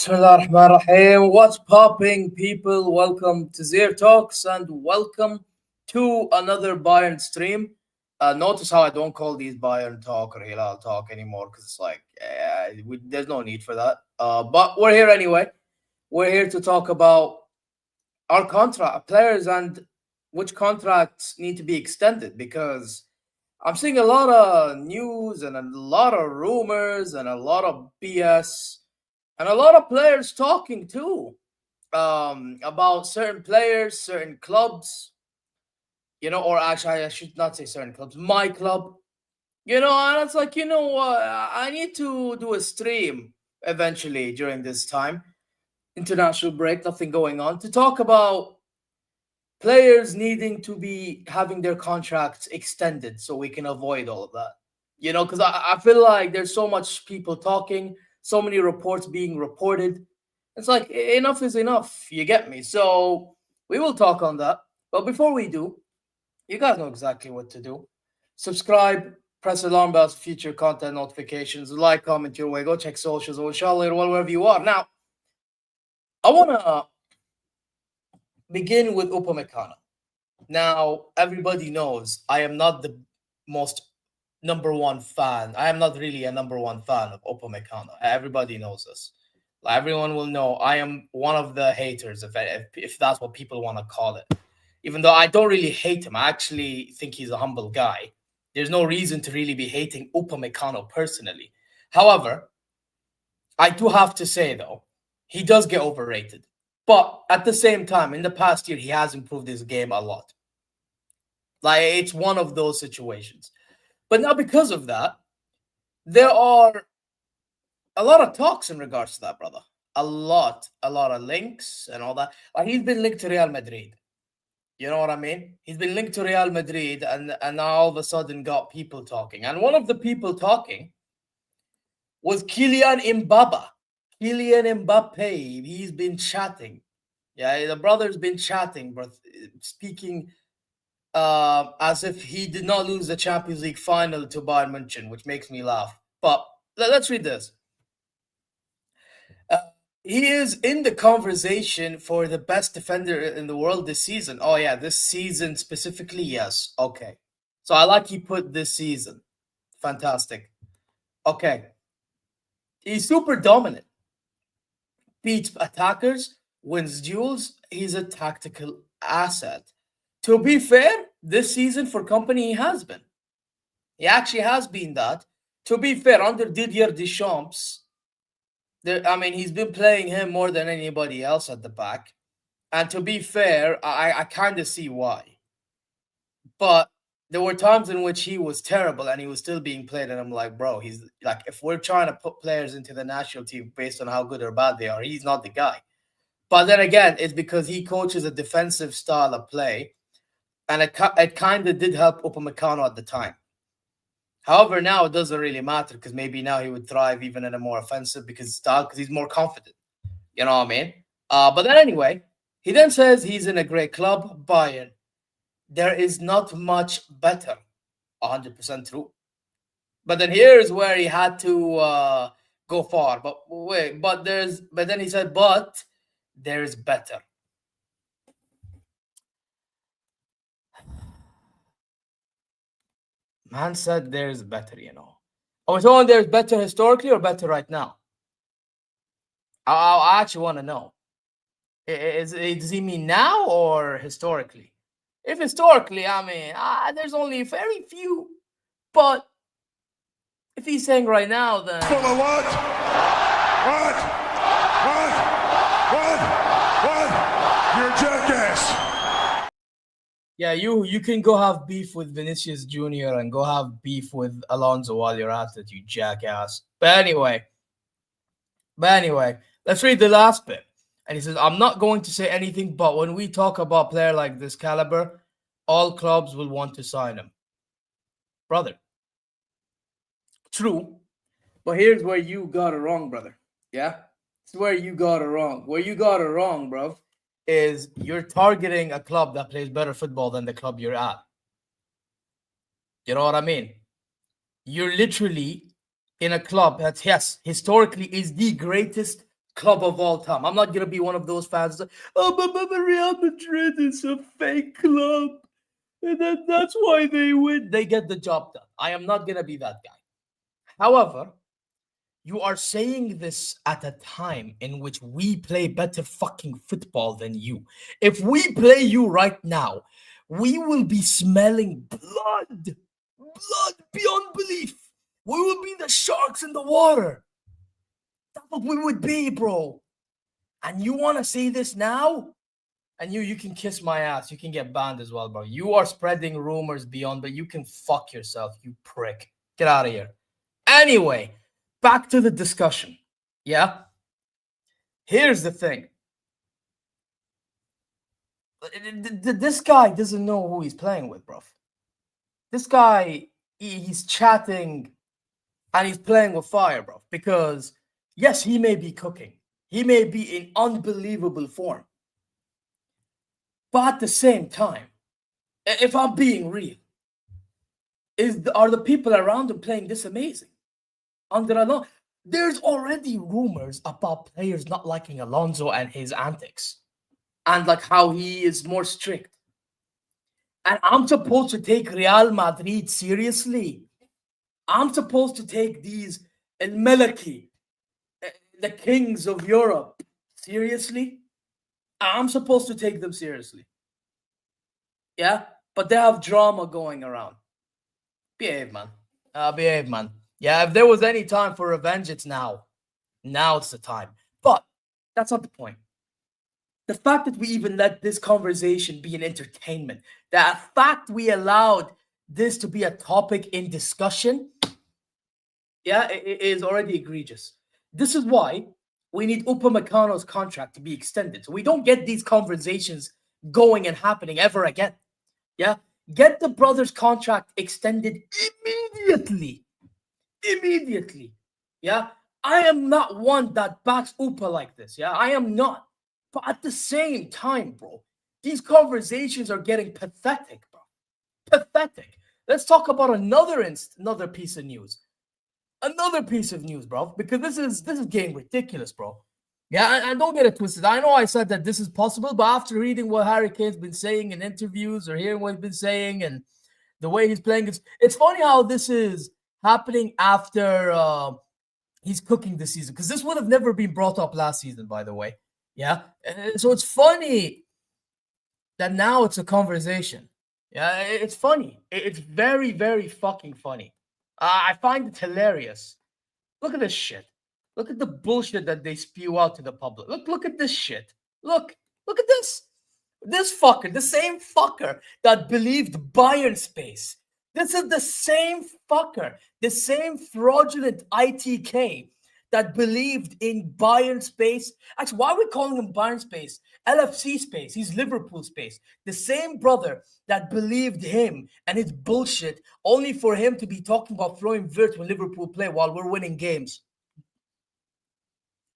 Bismillahirrahmanirrahim. What's popping, people? Welcome to ZeerTalks and welcome to another Bayern stream. Notice how I don't call these Bayern Talk or Hilal Talk anymore because it's like, there's no need for that. But we're here anyway. We're here to talk about our contract players and which contracts need to be extended because I'm seeing a lot of news and a lot of rumors and a lot of BS. And a lot of players talking too about certain players, certain clubs, or actually I should not say certain clubs, my club, and it's like, what, I need to do a stream eventually during this time, international break, nothing going on, to talk about players needing to be having their contracts extended so we can avoid all of that, because I feel like there's so much people talking, so many reports being reported. It's like enough is enough. You get me? So we will talk on that. But before we do, you guys know exactly what to do. Subscribe, press alarm bells for future content notifications, like, comment your way, go check socials, or inshallah, wherever you are. Now, I want to begin with Upamecano. Now, everybody knows I am not the most number one fan. I am not really a number one fan of Upamecano. Everybody knows this. Everyone will know I am one of the haters, if that's what people want to call it. Even though I don't really hate him, I actually think he's a humble guy. There's no reason to really be hating Upamecano personally. However, I do have to say, though, he does get overrated. But at the same time, in the past year, he has improved his game a lot. It's one of those situations. But now because of that, there are a lot of talks in regards to that, brother. A lot of links and all that. He's been linked to Real Madrid. You know what I mean? He's been linked to Real Madrid and now all of a sudden got people talking. And one of the people talking was Kylian Mbappe. Kylian Mbappe. He's been chatting. Yeah, the brother's been chatting, bro, speaking as if he did not lose the Champions League final to Bayern München, which makes me laugh. But let's read this. He is in the conversation for the best defender in the world this season. Oh, yeah, this season specifically, yes. Okay. So I like he put this season. Fantastic. Okay. He's super dominant. Beats attackers, wins duels. He's a tactical asset. To be fair, this season for company, he has been. He actually has been that. To be fair, under Didier Deschamps, he's been playing him more than anybody else at the back. And to be fair, I kind of see why. But there were times in which he was terrible and he was still being played. And I'm like, bro, he's like, if we're trying to put players into the national team based on how good or bad they are, he's not the guy. But then again, it's because he coaches a defensive style of play. And it kind of did help Upamecano at the time. However, now it doesn't really matter because maybe now he would thrive even in a more offensive because he's more confident. You know what I mean? But then anyway, he then says he's in a great club, Bayern. There is not much better. 100% true. But then here's where he had to go far. But wait, but then he said, but there's better. Man said there's better, you know. Are we talking there's better historically or better right now? I actually want to know. Does he mean now or historically? If historically, there's only very few. But if he's saying right now, then... Full of what? What? You're a jackass. Yeah, you can go have beef with Vinicius Jr. and go have beef with Alonso while you're at it, you jackass. But anyway, let's read the last bit. And he says, I'm not going to say anything, but when we talk about a player like this caliber, all clubs will want to sign him. Brother. True. But here's where you got it wrong, brother. Yeah? It's where you got it wrong. Where you got it wrong, bro, is you're targeting a club that plays better football than the club you're at. You know what I mean? You're literally in a club that, yes, historically is the greatest club of all time. I'm not going to be one of those fans that, but Real Madrid is a fake club. And that's why they win. They get the job done. I am not going to be that guy. However, you are saying this at a time in which we play better fucking football than you. If we play you right now, we will be smelling blood beyond belief. We will be the sharks in the water. That's what we would be, bro. And you want to say this now? And you can kiss my ass. You can get banned as well, bro. You are spreading rumors beyond, but you can fuck yourself, you prick. Get out of here. Anyway, back to the discussion. Yeah? Here's the thing. This guy doesn't know who he's playing with, bro. This guy, he's chatting and he's playing with fire, bro. Because, yes, he may be cooking. He may be in unbelievable form. But at the same time, if I'm being real, are the people around him playing this amazing? Under Alonso, there's already rumors about players not liking Alonso and his antics. And like how he is more strict. And I'm supposed to take Real Madrid seriously. I'm supposed to take these El Meleki, the kings of Europe, seriously. I'm supposed to take them seriously. Yeah? But they have drama going around. Behave, man. Behave, man. Yeah, if there was any time for revenge, it's now. Now it's the time. But that's not the point. The fact that we even let this conversation be an entertainment, the fact we allowed this to be a topic in discussion, yeah, it is already egregious. This is why we need Upamecano's contract to be extended. So we don't get these conversations going and happening ever again. Yeah? Get the brother's contract extended immediately. Immediately. Yeah? I am not one that backs Upa like this. Yeah? I am not. But at the same time, bro, these conversations are getting pathetic, bro. Pathetic. Let's talk about another piece of news. Another piece of news, bro, because this is getting ridiculous, bro. Yeah, and don't get it twisted. I know I said that this is possible, but after reading what Harry Kane's been saying in interviews or hearing what he's been saying and the way he's playing, it's funny how this is happening after he's cooking this season, because this would have never been brought up last season, by the way. Yeah, so it's funny that now it's a conversation. Yeah, it's funny. It's very, very fucking funny. I find it hilarious. Look at this shit. Look at the bullshit that they spew out to the public. Look at this shit. Look at this. This fucker, the same fucker that believed Bayern space. This is the same fucker, the same fraudulent ITK that believed in Bayern space. Actually, why are we calling him Bayern space? LFC space. He's Liverpool space. The same brother that believed him and his bullshit, only for him to be talking about Florian Wirtz when Liverpool play while we're winning games.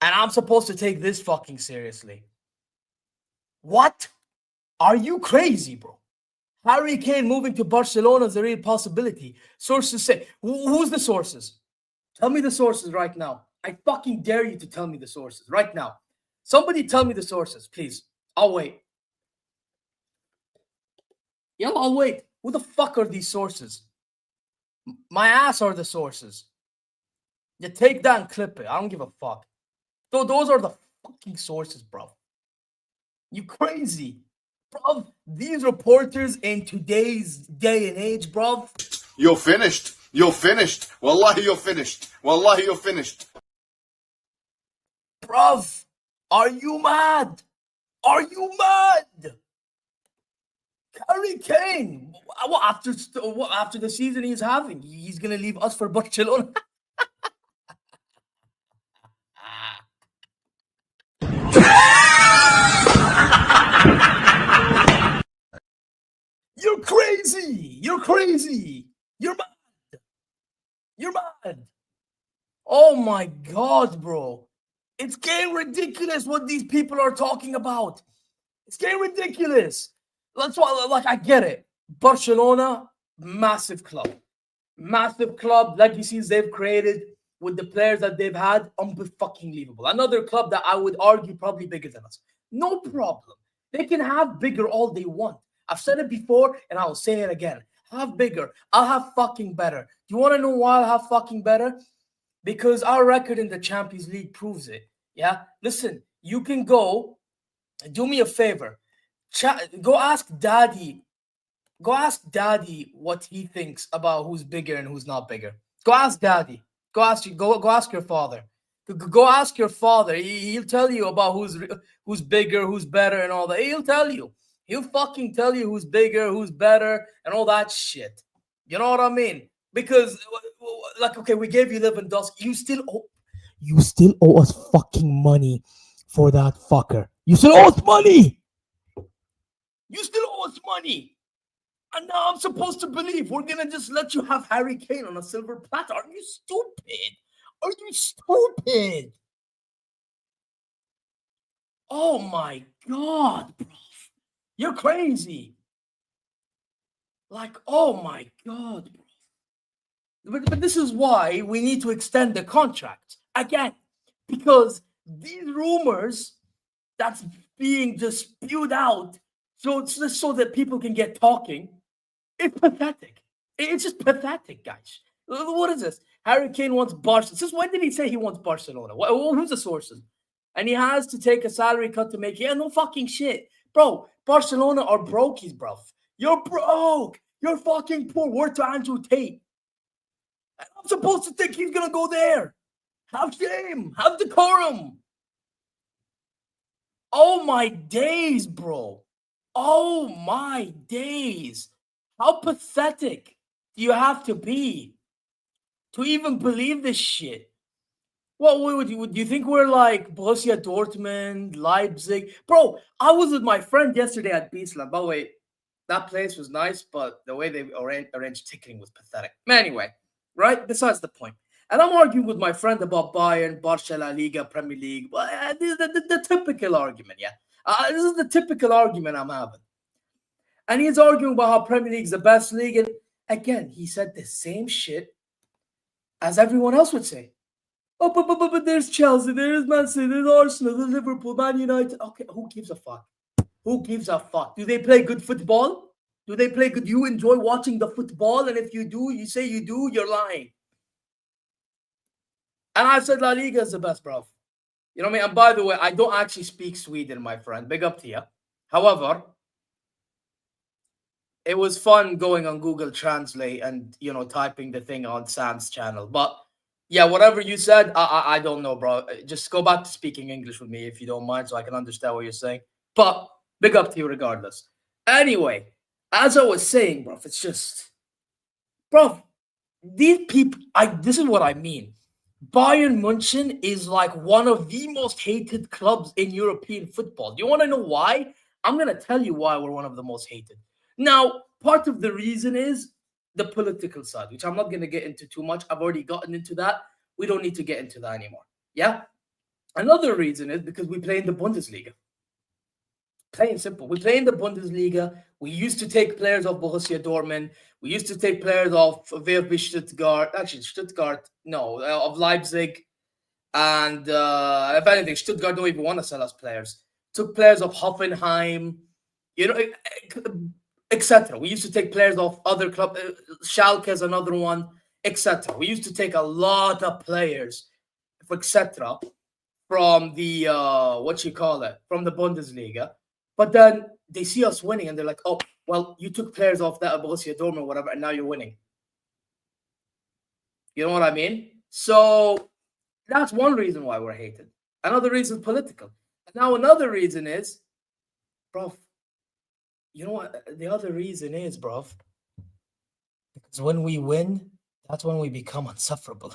And I'm supposed to take this fucking seriously. What? Are you crazy, bro? Harry Kane moving to Barcelona is a real possibility. Sources say, who's the sources? Tell me the sources right now. I fucking dare you to tell me the sources right now. Somebody tell me the sources, please. I'll wait. Yeah, I'll wait. Who the fuck are these sources? My ass are the sources. You take that and clip it. I don't give a fuck. So those are the fucking sources, bro. You crazy. Bro, these reporters in today's day and age, bro. You're finished. You're finished. Wallahi, you're finished. Wallahi, you're finished. Bruv, are you mad? Are you mad? Harry Kane, what after the season he's having, he's gonna leave us for Barcelona. You're crazy. You're crazy. You're mad. You're mad. Oh my God, bro. It's getting ridiculous what these people are talking about. It's getting ridiculous. That's why, like, I get it. Barcelona, massive club. Massive club, legacies they've created with the players that they've had, unfucking-believable. Another club that I would argue probably bigger than us. No problem. They can have bigger all they want. I've said it before, and I'll say it again. Have bigger. I'll have fucking better. Do you want to know why I'll have fucking better? Because our record in the Champions League proves it. Yeah? Listen, you can go, do me a favor. Go ask Daddy. Go ask Daddy what he thinks about who's bigger and who's not bigger. Go ask Daddy. Go ask your father. Go ask your father. He'll tell you about who's bigger, who's better, and all that. He'll tell you. He'll fucking tell you who's bigger, who's better, and all that shit. You know what I mean? Because, like, okay, we gave you Lewandowski. You still owe us fucking money for that fucker. You still owe us money. You still owe us money. And now I'm supposed to believe we're going to just let you have Harry Kane on a silver platter. Are you stupid? Are you stupid? Oh my God, bro. You're crazy. Like, oh my God, bro. But this is why we need to extend the contract again, because these rumors that's being just spewed out so that people can get talking, it's pathetic. It's just pathetic, guys. What is this? Harry Kane wants Barcelona. Since when did he say he wants Barcelona? Who's the sources? And he has to take a salary cut to make it. Yeah, no fucking shit. Bro, Barcelona are brokies, bro. You're broke. You're fucking poor. Word to Andrew Tate. And I'm supposed to think he's going to go there. Have shame. Have decorum. Oh, my days, bro. Oh, my days. How pathetic do you have to be to even believe this shit? What do you think we're like Borussia Dortmund, Leipzig? Bro, I was with my friend yesterday at Beastland. By the way, that place was nice, but the way they arranged ticketing was pathetic. Anyway, right? Besides the point. And I'm arguing with my friend about Bayern, Barca, La Liga, Premier League. This is the typical argument, yeah? This is the typical argument I'm having. And he's arguing about how Premier League is the best league. And again, he said the same shit as everyone else would say. Oh, but there's Chelsea, there's Man City, there's Arsenal, there's Liverpool, Man United. Okay, who gives a fuck? Who gives a fuck? Do they play good football? Do they play good? You enjoy watching the football? And if you do, you say you do, you're lying. And I said La Liga is the best, bro. You know what I mean? And by the way, I don't actually speak Sweden, my friend. Big up to you. However, It was fun going on Google Translate and typing the thing on Sam's channel. But yeah, whatever you said, I don't know, bro. Just go back to speaking English with me if you don't mind, so I can understand what you're saying. But big up to you regardless. Anyway, as I was saying, bro, it's just, bro, these people. This is what I mean. Bayern München is like one of the most hated clubs in European football. Do you want to know why? I'm going to tell you why we're one of the most hated. Now, part of the reason is the political side, which I'm not going to get into too much. I've already gotten into that. We don't need to get into that anymore. Yeah? Another reason is because we play in the Bundesliga. Plain and simple. We play in the Bundesliga. We used to take players of Borussia Dortmund. We used to take players of VfB Stuttgart. Actually, Stuttgart, no, of Leipzig. And if anything, Stuttgart don't even want to sell us players. Took players of Hoffenheim, etc. We used to take players of other clubs. Schalke is another one, etc. We used to take a lot of players, etc. from the from the Bundesliga. But then they see us winning and they're like, oh, well, you took players off that Borussia Dortmund or whatever, and now you're winning. You know what I mean? So that's one reason why we're hated. Another reason is political. Now another reason is, bro, you know what? The other reason is, bro, because when we win, that's when we become insufferable.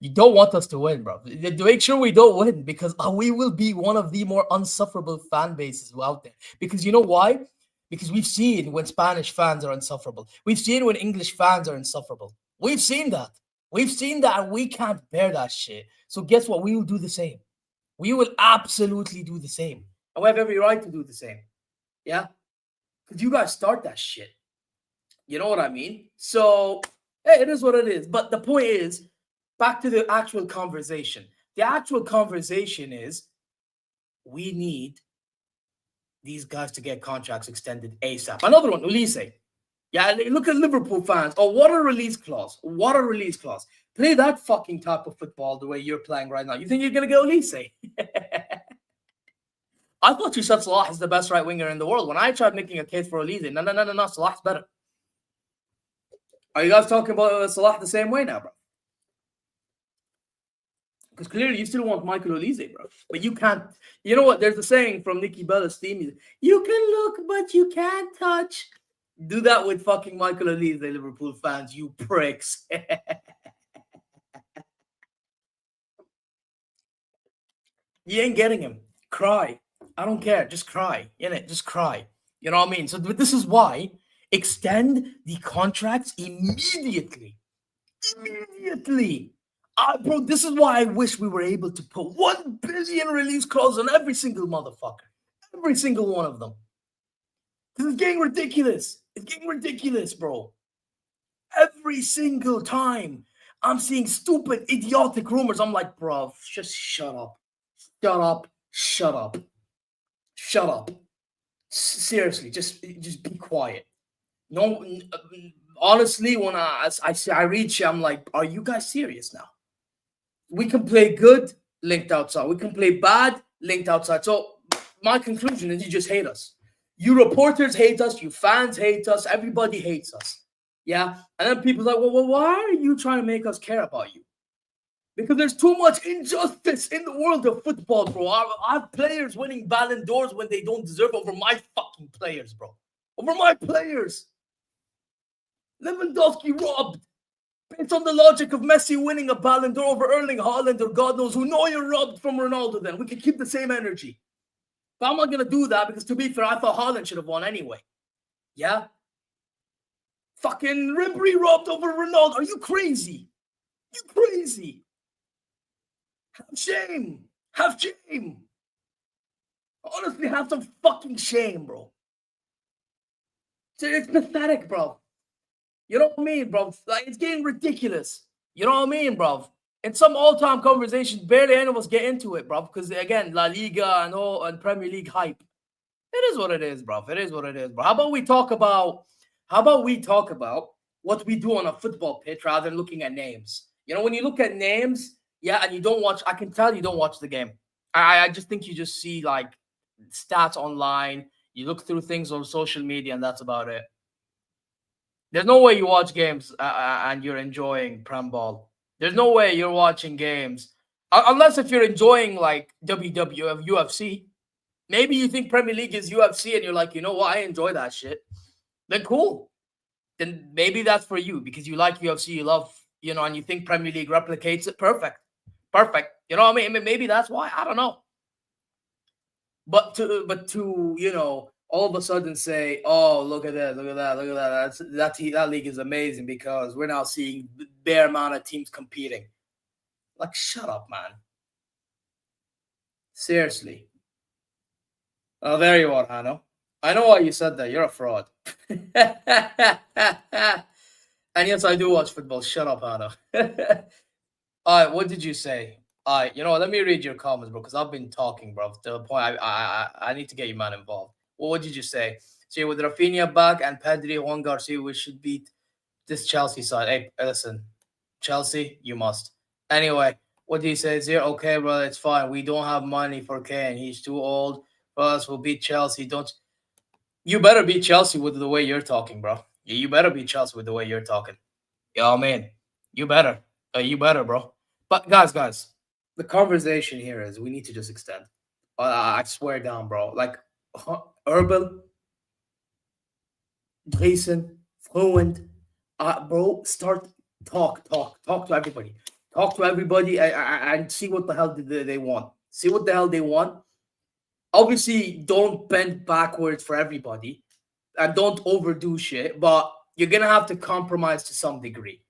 You don't want us to win, bro. To make sure we don't win, because we will be one of the more unsufferable fan bases out there. Because you know why? Because we've seen when Spanish fans are insufferable. We've seen when English fans are insufferable. We've seen that. We've seen that, and we can't bear that shit. So guess what? We will do the same. We will absolutely do the same. And we have every right to do the same. Yeah? Because you guys start that shit. You know what I mean? So, hey, it is what it is. But the point is, back to the actual conversation. The actual conversation is we need these guys to get contracts extended ASAP. Another one, Olise. Yeah, look at Liverpool fans. Oh, what a release clause. What a release clause. Play that fucking type of football the way you're playing right now. You think you're going to get Olise? I thought you said Salah is the best right winger in the world. When I tried making a case for Olise, no, Salah's better. Are you guys talking about Salah the same way now, bro? Because clearly you still want Michael Olise, bro. But you can't. You know what? There's a saying from Nicky Bella's theme music. You can look, but you can't touch. Do that with fucking Michael Olise, Liverpool fans, you pricks. You ain't getting him. Cry. I don't care. Just cry. Innit? Just cry. You know what I mean? So but this is why extend the contracts immediately. Immediately. Bro, this is why I wish we were able to put 1 billion release clause on every single motherfucker. Every single one of them. This is getting ridiculous. It's getting ridiculous, bro. Every single time I'm seeing stupid, idiotic rumors, I'm like, bro, just shut up. Shut up. Shut up. Shut up. Seriously, just be quiet. No, honestly, when I reach you, I'm like, are you guys serious now? We can play good, linked outside. We can play bad, linked outside. So my conclusion is you just hate us. You reporters hate us. You fans hate us. Everybody hates us. Yeah? And then people are like, well, why are you trying to make us care about you? Because there's too much injustice in the world of football, bro. I have players winning Ballon d'Ors when they don't deserve over my fucking players, bro. Over my players. Lewandowski robbed. Based on the logic of Messi winning a Ballon d'Or over Erling Haaland or God knows who. No, you're robbed from Ronaldo then. We can keep the same energy. But I'm not going to do that because, to be fair, I thought Haaland should have won anyway. Yeah? Fucking Ribery robbed over Ronaldo. Are you crazy? You crazy? Have shame. Have shame. Honestly, have some fucking shame, bro. It's pathetic, bro. You know what I mean, bro? Like, it's getting ridiculous. You know what I mean, bro? In some all-time conversations, barely any of us get into it, bro. Because, again, La Liga and Premier League hype. It is what it is, bro. It is what it is, bro. How about we talk about what we do on a football pitch rather than looking at names? You know, when you look at names, yeah, and you don't watch, I can tell you don't watch the game. I just think you just see, like, stats online. You look through things on social media, and that's about it. There's no way you watch games and you're enjoying Prem ball. There's no way you're watching games unless if you're enjoying like WWF, UFC. Maybe you think Premier League is UFC, and you're like, you know what, I enjoy that shit. Then cool. Then maybe that's for you because you like UFC, you love, and you think Premier League replicates it. Perfect. You know what I mean? Maybe that's why. I don't know. But to all of a sudden say, oh, look at that, that league is amazing because we're now seeing the bare amount of teams competing. Like, shut up, man. Seriously. Oh, there you are, Hanno. I know why you said that. You're a fraud. And yes, I do watch football. Shut up, Hanno. All right, what did you say? All right, let me read your comments, bro, because I've been talking, bro. To the point I need to get you, man, involved. Well, what did you say? So with Rafinha back and Pedri, Juan Garcia, we should beat this Chelsea side. Hey, listen, Chelsea, you must. Anyway, what do you say? Zero, okay, brother, it's fine. We don't have money for Kane. He's too old for us. We'll beat Chelsea. You better beat Chelsea with the way you're talking, bro. You better beat Chelsea with the way you're talking. You know what I mean? You better. You better, bro. But guys, the conversation here is we need to just extend. I swear down, bro. Like, Herbal, Jason, Fluent, bro, start talk to everybody. Talk to everybody and see what the hell they want. See what the hell they want. Obviously, don't bend backwards for everybody and don't overdo shit, but you're going to have to compromise to some degree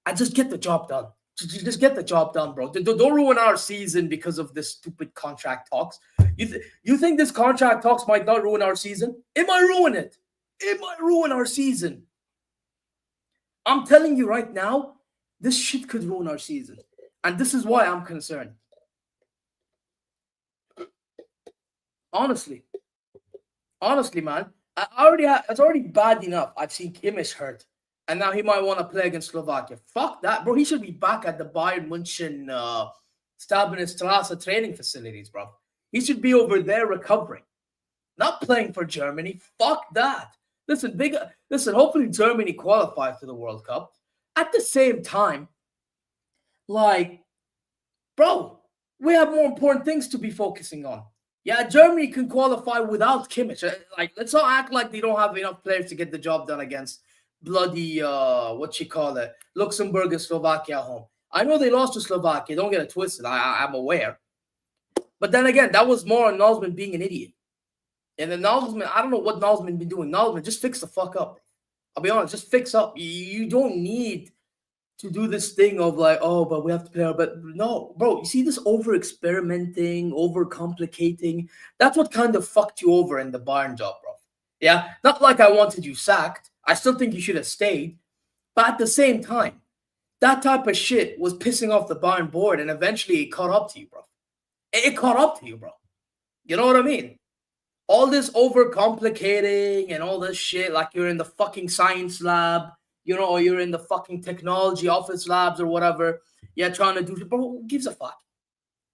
and just get the job done. Just get the job done, bro. Don't ruin our season because of this stupid contract talks. You think this contract talks might not ruin our season? It might ruin it. It might ruin our season. I'm telling you right now, this shit could ruin our season. And this is why I'm concerned. Honestly, man, it's already bad enough. I've seen Kimmich hurt. And now he might want to play against Slovakia. Fuck that, bro. He should be back at the Bayern München Straße training facilities, bro. He should be over there recovering. Not playing for Germany. Fuck that. Listen, hopefully Germany qualifies to the World Cup. At the same time, like, bro, we have more important things to be focusing on. Yeah, Germany can qualify without Kimmich. Like, let's not act like they don't have enough players to get the job done against bloody Luxembourg and Slovakia at home. I know they lost to Slovakia. Don't get it twisted. I'm aware. But then again, that was more on Nagelsmann being an idiot. And then Nagelsmann, I don't know what Nagelsmann been doing. Nagelsmann, just fix the fuck up. I'll be honest, just fix up. You don't need to do this thing of like, oh, but we have to play. But no, bro, you see this over-experimenting, over-complicating. That's what kind of fucked you over in the Bayern job, bro. Yeah? Not like I wanted you sacked. I still think you should have stayed. But at the same time, that type of shit was pissing off the Bayern board, and eventually it caught up to you, bro. It caught up to you, bro. You know what I mean? All this over-complicating and all this shit, like you're in the fucking science lab, or you're in the fucking technology office labs or whatever. Yeah, trying to do shit. Bro, who gives a fuck?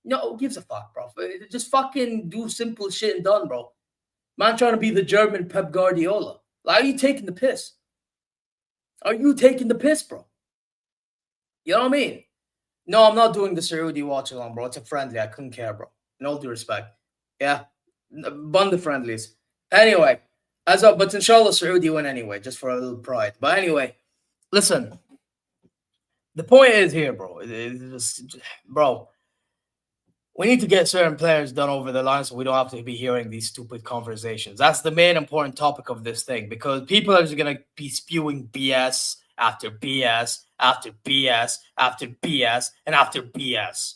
No, who gives a fuck, bro? Just fucking do simple shit and done, bro. Man trying to be the German Pep Guardiola. Like, are you taking the piss? Are you taking the piss, bro? You know what I mean? No, I'm not doing the Saudi watch along, bro. It's a friendly. I couldn't care, bro. In all due respect. Yeah. Bun the friendlies. Anyway, but inshallah Saudi win anyway, just for a little pride. But anyway, listen. The point is here, bro. Bro, we need to get certain players done over the line so we don't have to be hearing these stupid conversations. That's the main important topic of this thing, because people are just going to be spewing BS after BS after BS after BS and after BS.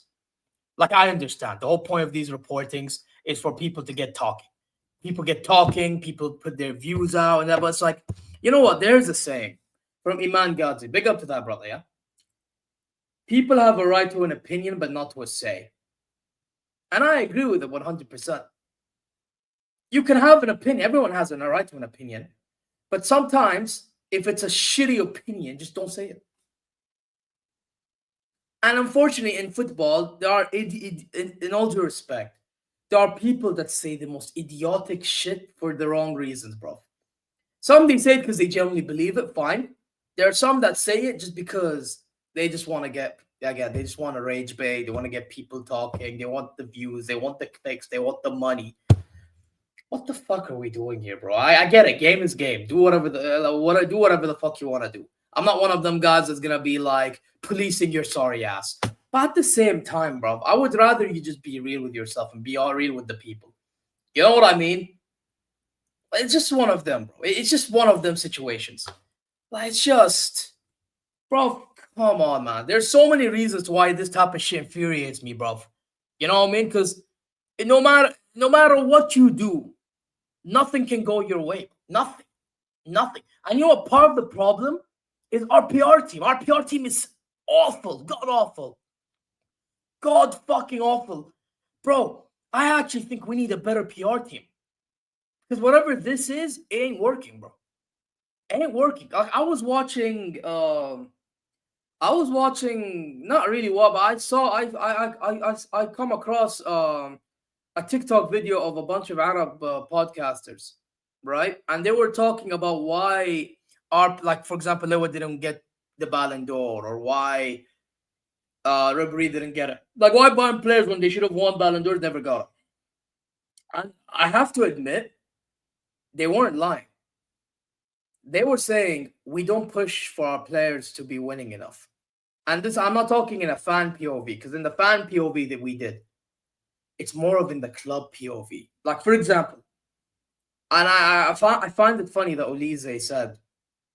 Like, I understand. The whole point of these reportings is for people to get talking. People get talking, people put their views out, and that. But it's like, you know what? There's a saying from Iman Ghazi. Big up to that, brother, yeah? People have a right to an opinion, but not to a say. And I agree with it 100%. You can have an opinion. Everyone has a right to an opinion. But sometimes, if it's a shitty opinion, just don't say it. And unfortunately, in football, there are, in all due respect, there are people that say the most idiotic shit for the wrong reasons, bro. Some they say it because they genuinely believe it, fine. There are some that say it just because they just want to get, again, they just want to rage bait, they want to get people talking, they want the views, they want the clicks, they want the money. What the fuck are we doing here, bro? I get it. Game is game. Do whatever do whatever the fuck you want to do. I'm not one of them guys that's gonna be like policing your sorry ass. But at the same time, bro, I would rather you just be real with yourself and be all real with the people. You know what I mean? It's just one of them, bro. It's just one of them situations. Like, it's just, bro, come on, man. There's so many reasons why this type of shit infuriates me, bro. You know what I mean? Because no matter what you do, nothing can go your way. Nothing. And you know what? Part of the problem is our PR team. Our PR team is awful. God fucking awful. Bro, I actually think we need a better PR team. Because whatever this is, it ain't working, bro. It ain't working. I was watching not really what, but I come across a TikTok video of a bunch of Arab podcasters, right? And they were talking about why like, for example, Lewa didn't get the Ballon d'Or, or why Ribéry didn't get it. Like, why Bayern players, when they should have won Ballon d'Or, never got it. And I have to admit, they weren't lying. They were saying we don't push for our players to be winning enough. And this, I'm not talking in a fan POV, because in the fan POV that we did, it's more of in the club POV. Like, for example, and I find it funny that Olise said,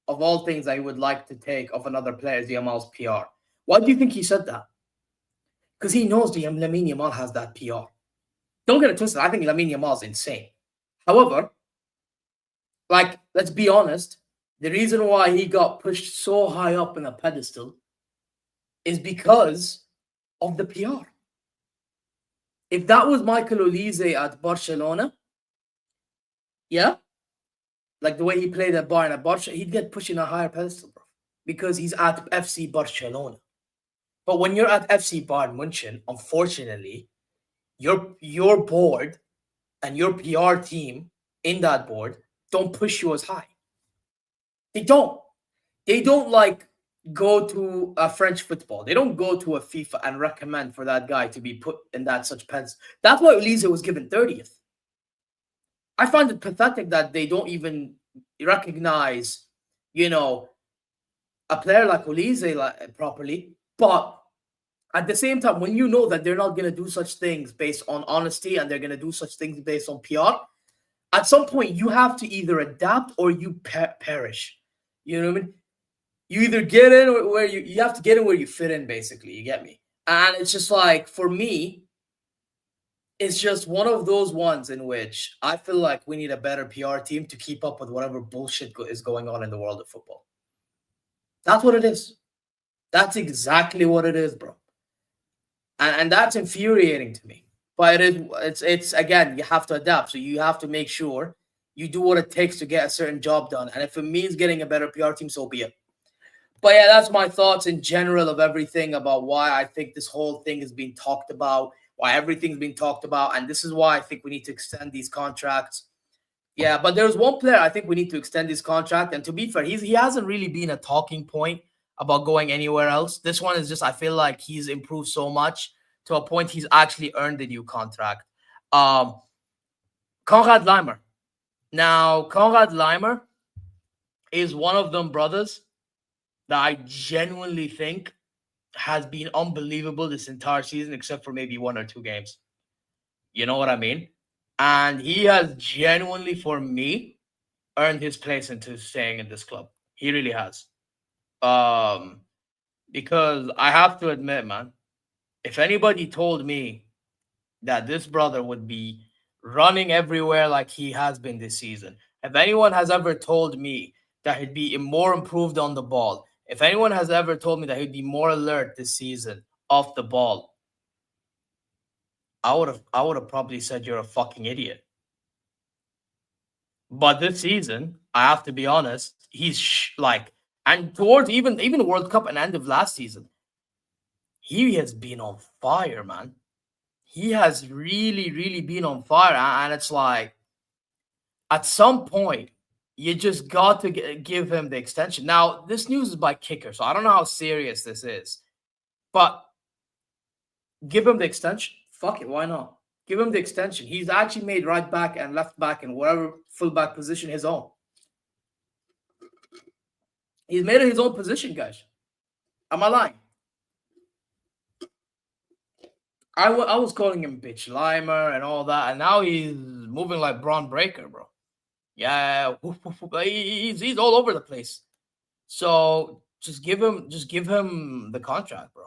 of all things I would like to take of another player is Yamal's PR. Why do you think he said that? Because he knows Lamine Yamal has that PR. Don't get it twisted. I think Lamine Yamal is insane. However, like, let's be honest, the reason why he got pushed so high up in a pedestal is because of the PR. If that was Michael Olise at Barcelona, yeah, like the way he played at Bayern at Barcelona, he'd get pushed in a higher pedestal, bro, because he's at FC Barcelona. But when you're at FC Bayern München, unfortunately, your board and your PR team in that board don't push you as high. They don't. They don't, like, go to a French football. They don't go to a FIFA and recommend for that guy to be put in that such pedestal. That's why Olise was given 30th. I find it pathetic that they don't even recognize, a player like Olise properly. But at the same time, when you know that they're not going to do such things based on honesty, and they're going to do such things based on PR, at some point you have to either adapt or you perish. You know what I mean? You either get in or where you have to get in where you fit in, basically. You get me? And it's just like, for me, it's just one of those ones in which I feel like we need a better PR team to keep up with whatever bullshit is going on in the world of football. That's what it is. That's exactly what it is, bro. And that's infuriating to me. But it's again, you have to adapt. So you have to make sure you do what it takes to get a certain job done. And if it means getting a better PR team, so be it. But yeah, that's my thoughts in general of everything about why I think this whole thing is being talked about, why everything's being talked about. And this is why I think we need to extend these contracts. Yeah, but there's one player I think we need to extend his contract. And to be fair, he hasn't really been a talking point about going anywhere else. This one is just, I feel like he's improved so much to a point he's actually earned a new contract. Konrad Laimer. Now, Konrad Laimer is one of them brothers that I genuinely think has been unbelievable this entire season, except for maybe 1 or 2 games. You know what I mean? And he has genuinely, for me, earned his place into staying in this club. He really has. Because I have to admit, man, if anybody told me that this brother would be running everywhere like he has been this season, if anyone has ever told me that he'd be more improved on the ball, if anyone has ever told me that he'd be more alert this season off the ball, I would have probably said you're a fucking idiot. But this season, I have to be honest, he's and towards even the World Cup and end of last season, he has been on fire, man. he has really, really been on fire. And it's like, at some point, you just got to give him the extension. Now, this news is by Kicker, so I don't know how serious this is. But give him the extension. Fuck it, why not? Give him the extension. He's actually made right back and left back and whatever fullback position his own. He's made it his own position, guys. Am I lying? I was calling him bitch Laimer and all that, and now he's moving like Braun Breaker, bro. Yeah, he's all over the place. So just give him the contract, bro.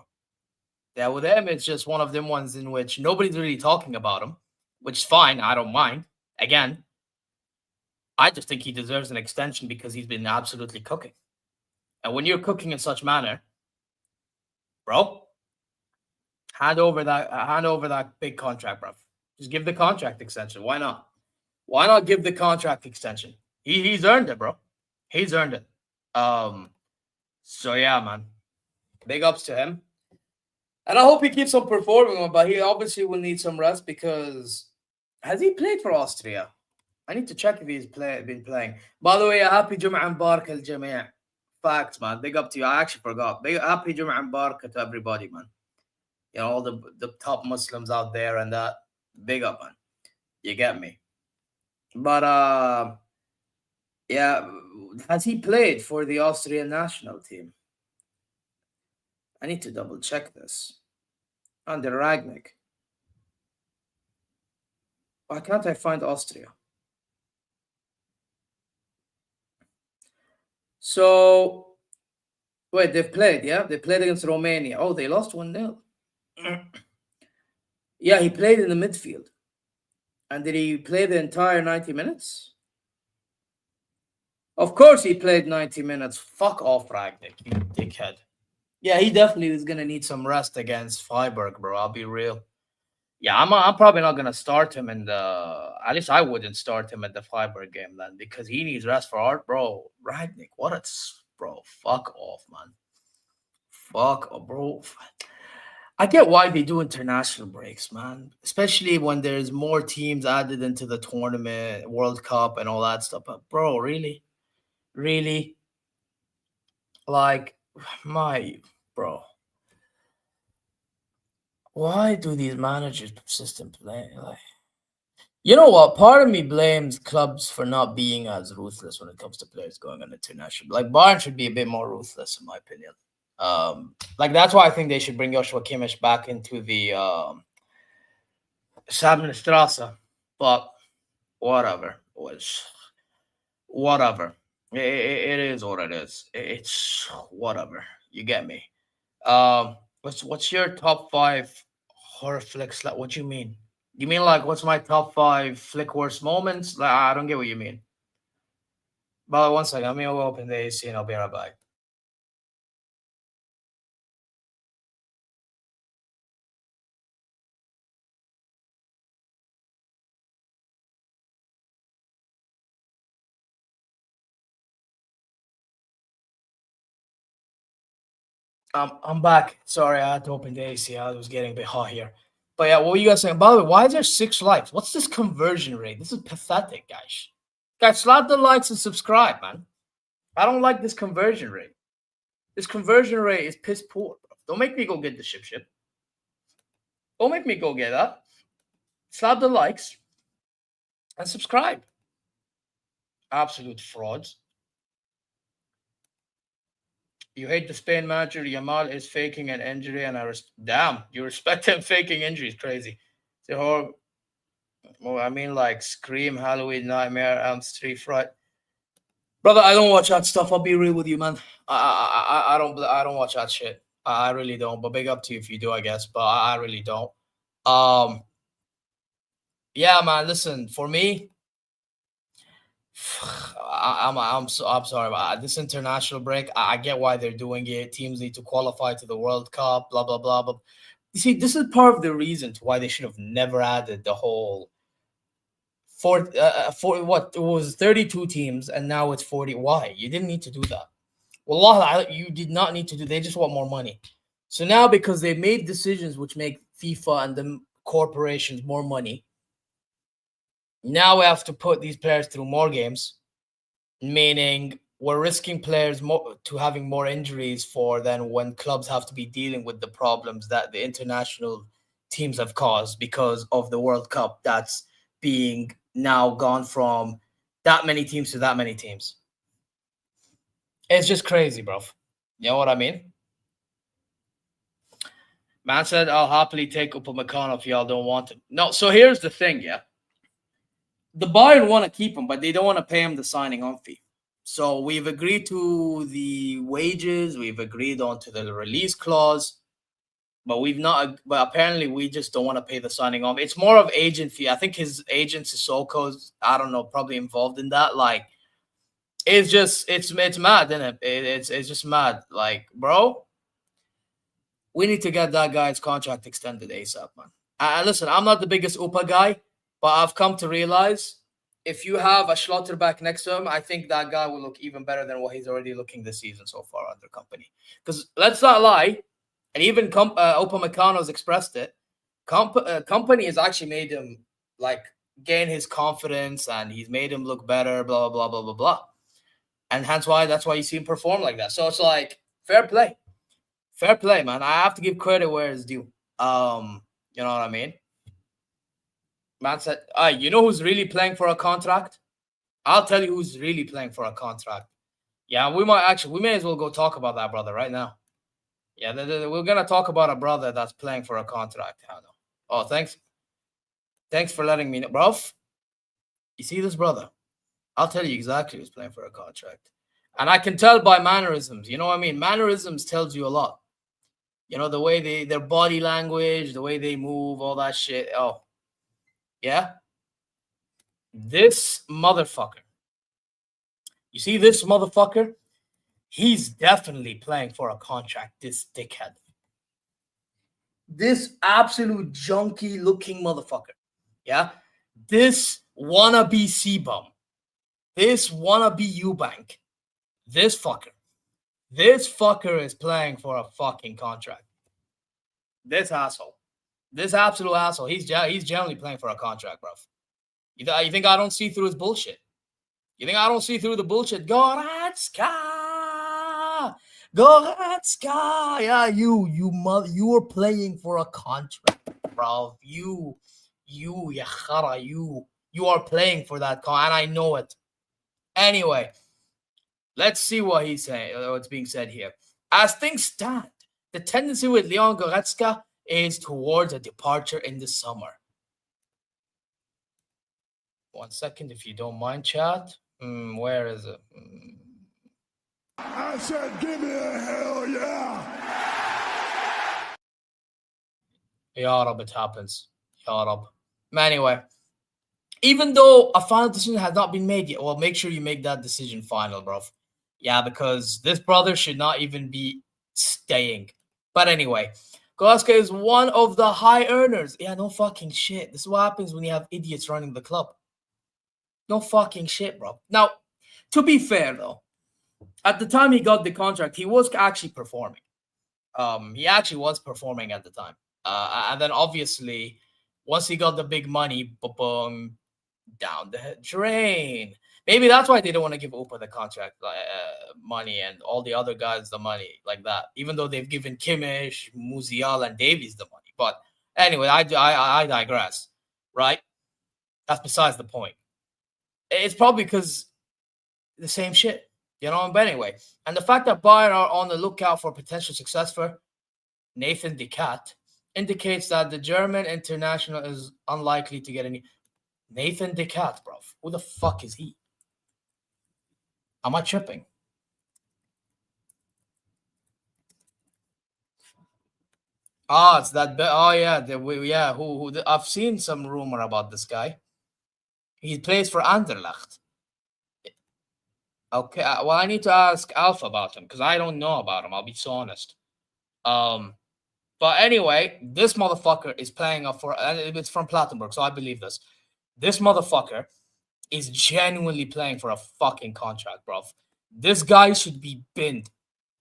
Yeah, with him, it's just one of them ones in which nobody's really talking about him, which is fine. I don't mind. Again, I just think he deserves an extension because he's been absolutely cooking. And when you're cooking in such manner, bro, hand over that big contract, bro. Just give the contract extension. Why not? Why not give the contract extension? He's earned it, bro. He's earned it. So yeah, man. Big ups to him. And I hope he keeps on performing, but he obviously will need some rest because has he played for Austria? I need to check if he's been playing. By the way, happy Jum'ah Mubarak al Jami'. Facts, man. Big up to you. I actually forgot. Happy Jum'ah Mubarak to everybody, man. You know, all the top Muslims out there and that. Big up, man. You get me. But yeah, has he played for the Austrian national team? I need to double check this. Under Ragnick. Why can't I find Austria? So, wait, they've played, yeah? They played against Romania. Oh, they lost 1-0. Yeah, he played in the midfield. And did he play the entire 90 minutes? Of course he played 90 minutes. Fuck off, Ragnick, you dickhead. Yeah, he definitely is going to need some rest against Freiburg, bro. I'll be real. Yeah, I'm probably not going to start him in the... At least I wouldn't start him at the Freiburg game then because he needs rest for art, bro. Ragnick, what a... Bro, fuck off, man. Fuck, bro. I get why they do international breaks, man. Especially when there's more teams added into the tournament, World Cup and all that stuff. But, bro, really? Really? Like, bro. Why do these managers persist in playing? Like, you know what? Part of me blames clubs for not being as ruthless when it comes to players going on international. Like, Bayern should be a bit more ruthless, in my opinion. Like that's why I think they should bring Joshua Kimmich back into the Sabinstrasse. But whatever. Whatever. It is what it is. It's whatever. You get me. What's your top 5 horror flicks? Like, what do you mean? You mean like what's my top 5 flick worst moments? Like, I don't get what you mean. But 1 second, let me open the AC and I'll be right back. I'm back. Sorry, I had to open the AC. I was getting a bit hot here. But yeah, what were you guys saying? By the way, why is there 6 likes? What's this conversion rate? This is pathetic, guys. Guys, slap the likes and subscribe, man. I don't like this conversion rate. This conversion rate is piss poor, bro. Don't make me go get the ship. Don't make me go get that. Slap the likes and subscribe. Absolute frauds. You hate the Spain manager. Yamal is faking an injury, and damn, you respect him faking injuries. Crazy. Well, I mean, like Scream, Halloween, Nightmare, Elm Street, Fright. Brother, I don't watch that stuff. I'll be real with you, man. I don't watch that shit. I really don't. But big up to you if you do, I guess. But I really don't. Yeah, man. Listen, for me, I'm sorry about this international break. I get why they're doing it. Teams need to qualify to the World Cup, blah blah blah. But you see, this is part of the reason to why they should have never added the whole for what it was 32 teams and now it's 40. Why? You didn't need to do that. Wallah, you did not need to do. They just want more money. So now because they made decisions which make FIFA and the corporations more money. Now we have to put these players through more games, meaning we're risking players more to having more injuries for than when clubs have to be dealing with the problems that the international teams have caused because of the World Cup that's being now gone from that many teams to that many teams. It's just crazy, bro. You know what I mean? Man said, I'll happily take Upamecano if y'all don't want him. No, so here's the thing, yeah. The Bayern want to keep him, but they don't want to pay him the signing-on fee. So we've agreed to the wages, we've agreed on to the release clause, but we've not. But apparently, we just don't want to pay the signing on. It's more of agent fee. I think his agent Sissoko's, I don't know, probably involved in that. Like, it's just it's mad, isn't it? It's just mad. Like, bro, we need to get that guy's contract extended ASAP, man. Listen, I'm not the biggest Upa guy, but I've come to realize if you have a Schlotterbeck next to him, I think that guy will look even better than what he's already looking this season so far under Company. Because let's not lie, and even Upamecano has expressed it. Company has actually made him like gain his confidence, and he's made him look better. Blah blah blah blah blah, and that's why you see him perform like that. So it's like fair play, man. I have to give credit where it's due. You know what I mean? Man said, you know who's really playing for a contract? I'll tell you who's really playing for a contract. Yeah, we may as well go talk about that brother right now. Yeah, we're going to talk about a brother that's playing for a contract. Oh, thanks. Thanks for letting me know. Bro, you see this brother? I'll tell you exactly who's playing for a contract. And I can tell by mannerisms. You know what I mean? Mannerisms tells you a lot. You know, the way their body language, the way they move, all that shit. Oh, yeah? This motherfucker. You see this motherfucker? He's definitely playing for a contract, this dickhead. This absolute junkie looking motherfucker. Yeah? This wannabe C-bum. This wannabe Eubank. This fucker. This fucker is playing for a fucking contract. This asshole. This absolute asshole. He's generally playing for a contract, bro. You think I don't see through his bullshit? You think I don't see through the bullshit? Goretzka! Yeah, you are playing for a contract, bro. You are playing for that contract, and I know it. Anyway, let's see what he's saying. What's being said here. As things stand, the tendency with Leon Goretzka is towards a departure in the summer. 1 second, if you don't mind, chat. Where is it? I said, give me a hell yeah. Ya Rab, it happens. Ya Rab. Anyway, even though a final decision has not been made yet, well, make sure you make that decision final, bro. Yeah, because this brother should not even be staying. But anyway, Goretzka is one of the high earners. Yeah, no fucking shit. This is what happens when you have idiots running the club. No fucking shit, bro. Now, to be fair, though, at the time he got the contract, he was actually performing. He actually was performing at the time. And then, obviously, once he got the big money, boom, down the drain. Maybe that's why they don't want to give Upa the contract money and all the other guys the money like that, even though they've given Kimmich, Musial, and Davies the money. But anyway, I digress, right? That's besides the point. It's probably because the same shit, you know. But anyway, and the fact that Bayern are on the lookout for potential successor Nathan De Cat indicates that the German international is unlikely to get any. Nathan De Cat, bro. Who the fuck is he? Am I tripping? Oh, it's that. Oh yeah, Who? I've seen some rumor about this guy. He plays for Anderlecht. Okay, well, I need to ask Alpha about him because I don't know about him. I'll be so honest. But anyway, this motherfucker is playing up for. It's from Plattenburg, so I believe this. This motherfucker is genuinely playing for a fucking contract, bro. This guy should be binned.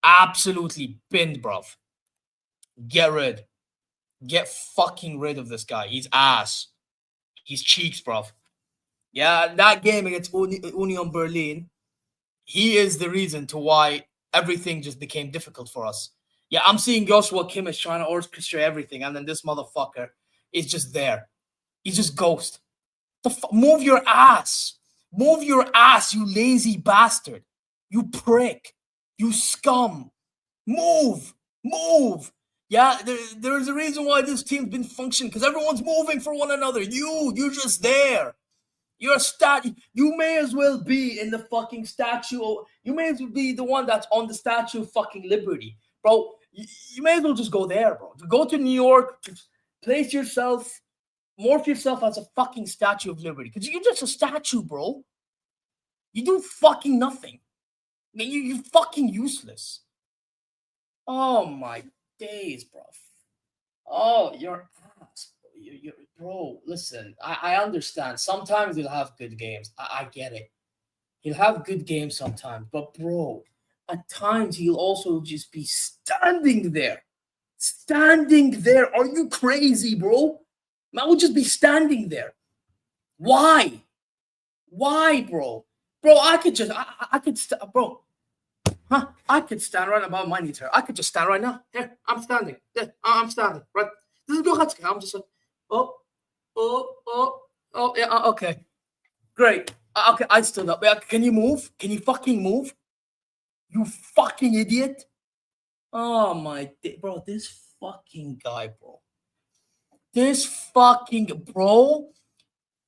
Absolutely binned, bro. Get rid. Get fucking rid of this guy. He's ass. He's cheeks, bruv. Yeah, that game against Union Berlin, he is the reason to why everything just became difficult for us. Yeah, I'm seeing Joshua Kimmich trying to orchestrate everything, and then this motherfucker is just there. He's just ghost. Move your ass. Move your ass, you lazy bastard. You prick. You scum. Move. Move. Yeah, there's a reason why this team's been functioning, because everyone's moving for one another. You're just there. You're a statue. You may as well be in the fucking statue. You may as well be the one that's on the Statue of fucking Liberty. Bro, you may as well just go there, bro. Go to New York, place yourself, morph yourself as a fucking Statue of Liberty. Because you're just a statue, bro. You do fucking nothing. You're fucking useless. Oh my days, bro. Oh, you're ass. Bro, listen, I understand. Sometimes he'll have good games. I get it. He'll have good games sometimes. But, bro, at times he'll also just be standing there. Standing there. Are you crazy, bro? Man will just be standing there. Why? Why, bro? Bro, I could bro. Huh? I could stand right above my knees here. I could just stand right now. Here, I'm standing. Yeah, I'm standing. Right. This is Gohatsuki. I'm just like, yeah, okay. Great. Okay, I stood up. Yeah, can you move? Can you fucking move? You fucking idiot. Oh my, bro, this fucking guy, bro. This fucking, bro,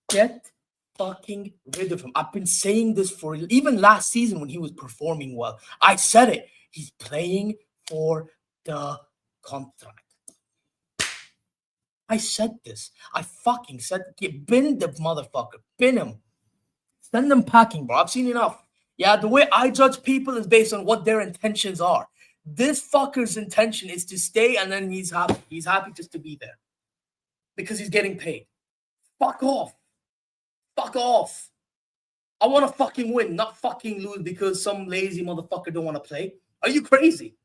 get fucking rid of him. I've been saying this for even last season when he was performing well. I said it. He's playing for the contract. I said this. I fucking said, bin the motherfucker. Bin him. Send them packing, bro. I've seen enough. Yeah, the way I judge people is based on what their intentions are. This fucker's intention is to stay, and then he's happy. He's happy just to be there because he's getting paid. Fuck off. Fuck off. I want to fucking win, not fucking lose because some lazy motherfucker don't want to play. Are you crazy?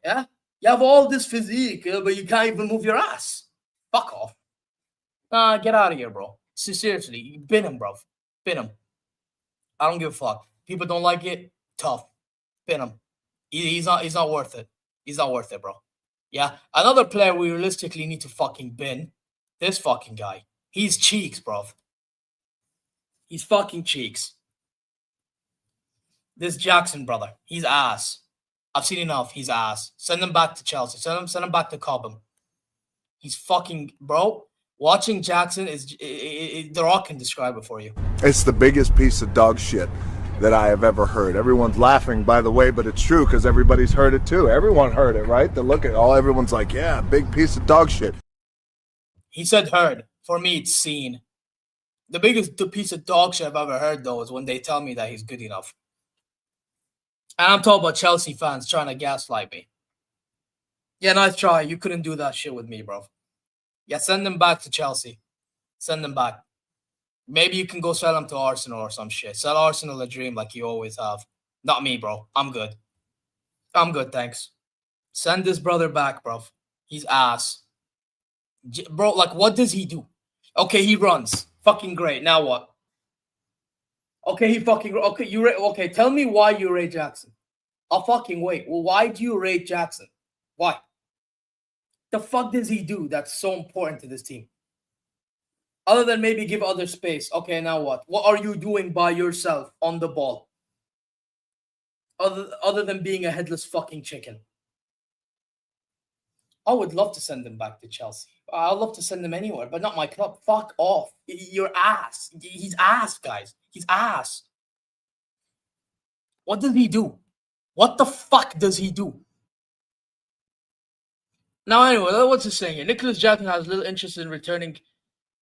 Yeah? You have all this physique, but you can't even move your ass. Fuck off. Get out of here, bro. Seriously, bin him, bro. Bin him. I don't give a fuck. People don't like it. Tough. Bin him. He's not worth it. He's not worth it, bro. Yeah. Another player we realistically need to fucking bin. This fucking guy. He's cheeks, bro. He's fucking cheeks. This Jackson, brother. He's ass. I've seen enough. He's ass. Send him back to Chelsea. Send him back to Cobham. He's fucking, bro. Watching Jackson is The Rock can describe it for you. It's the biggest piece of dog shit that I have ever heard. Everyone's laughing, by the way, but it's true because everybody's heard it too. Everyone heard it, right? They look at all. Everyone's like, yeah, big piece of dog shit. He said heard. For me, it's seen. The biggest piece of dog shit I've ever heard, though, is when they tell me that he's good enough. And I'm talking about Chelsea fans trying to gaslight me. Yeah, nice try. You couldn't do that shit with me, bro. Yeah, send him back to Chelsea. Send him back. Maybe you can go sell him to Arsenal or some shit. Sell Arsenal a dream like you always have. Not me, bro. I'm good. I'm good, thanks. Send this brother back, bro. He's ass. Bro, like, what does he do? Okay, he runs. Fucking great. Now what? Okay, okay, tell me why you rate Jackson. I'll fucking wait. Well, why do you rate Jackson? Why? The fuck does he do that's so important to this team? Other than maybe give other space. Okay, now what? What are you doing by yourself on the ball? Other than being a headless fucking chicken. I would love to send him back to Chelsea. I'd love to send him anywhere, but not my club. Fuck off. You're ass. He's ass, guys. He's ass. What does he do? What the fuck does he do? Now, anyway, what's he saying here? Nicholas Jackson has little interest in returning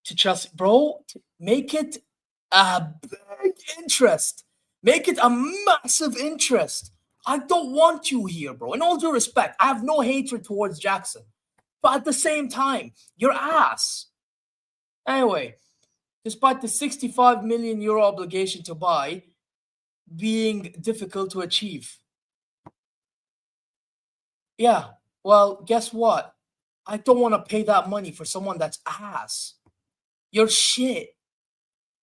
to Chelsea. Bro, make it a big interest. Make it a massive interest. I don't want you here, bro. In all due respect, I have no hatred towards Jackson. But at the same time, you're ass. Anyway, despite the 65 million euro obligation to buy being difficult to achieve. Yeah, well, guess what? I don't want to pay that money for someone that's ass. You're shit.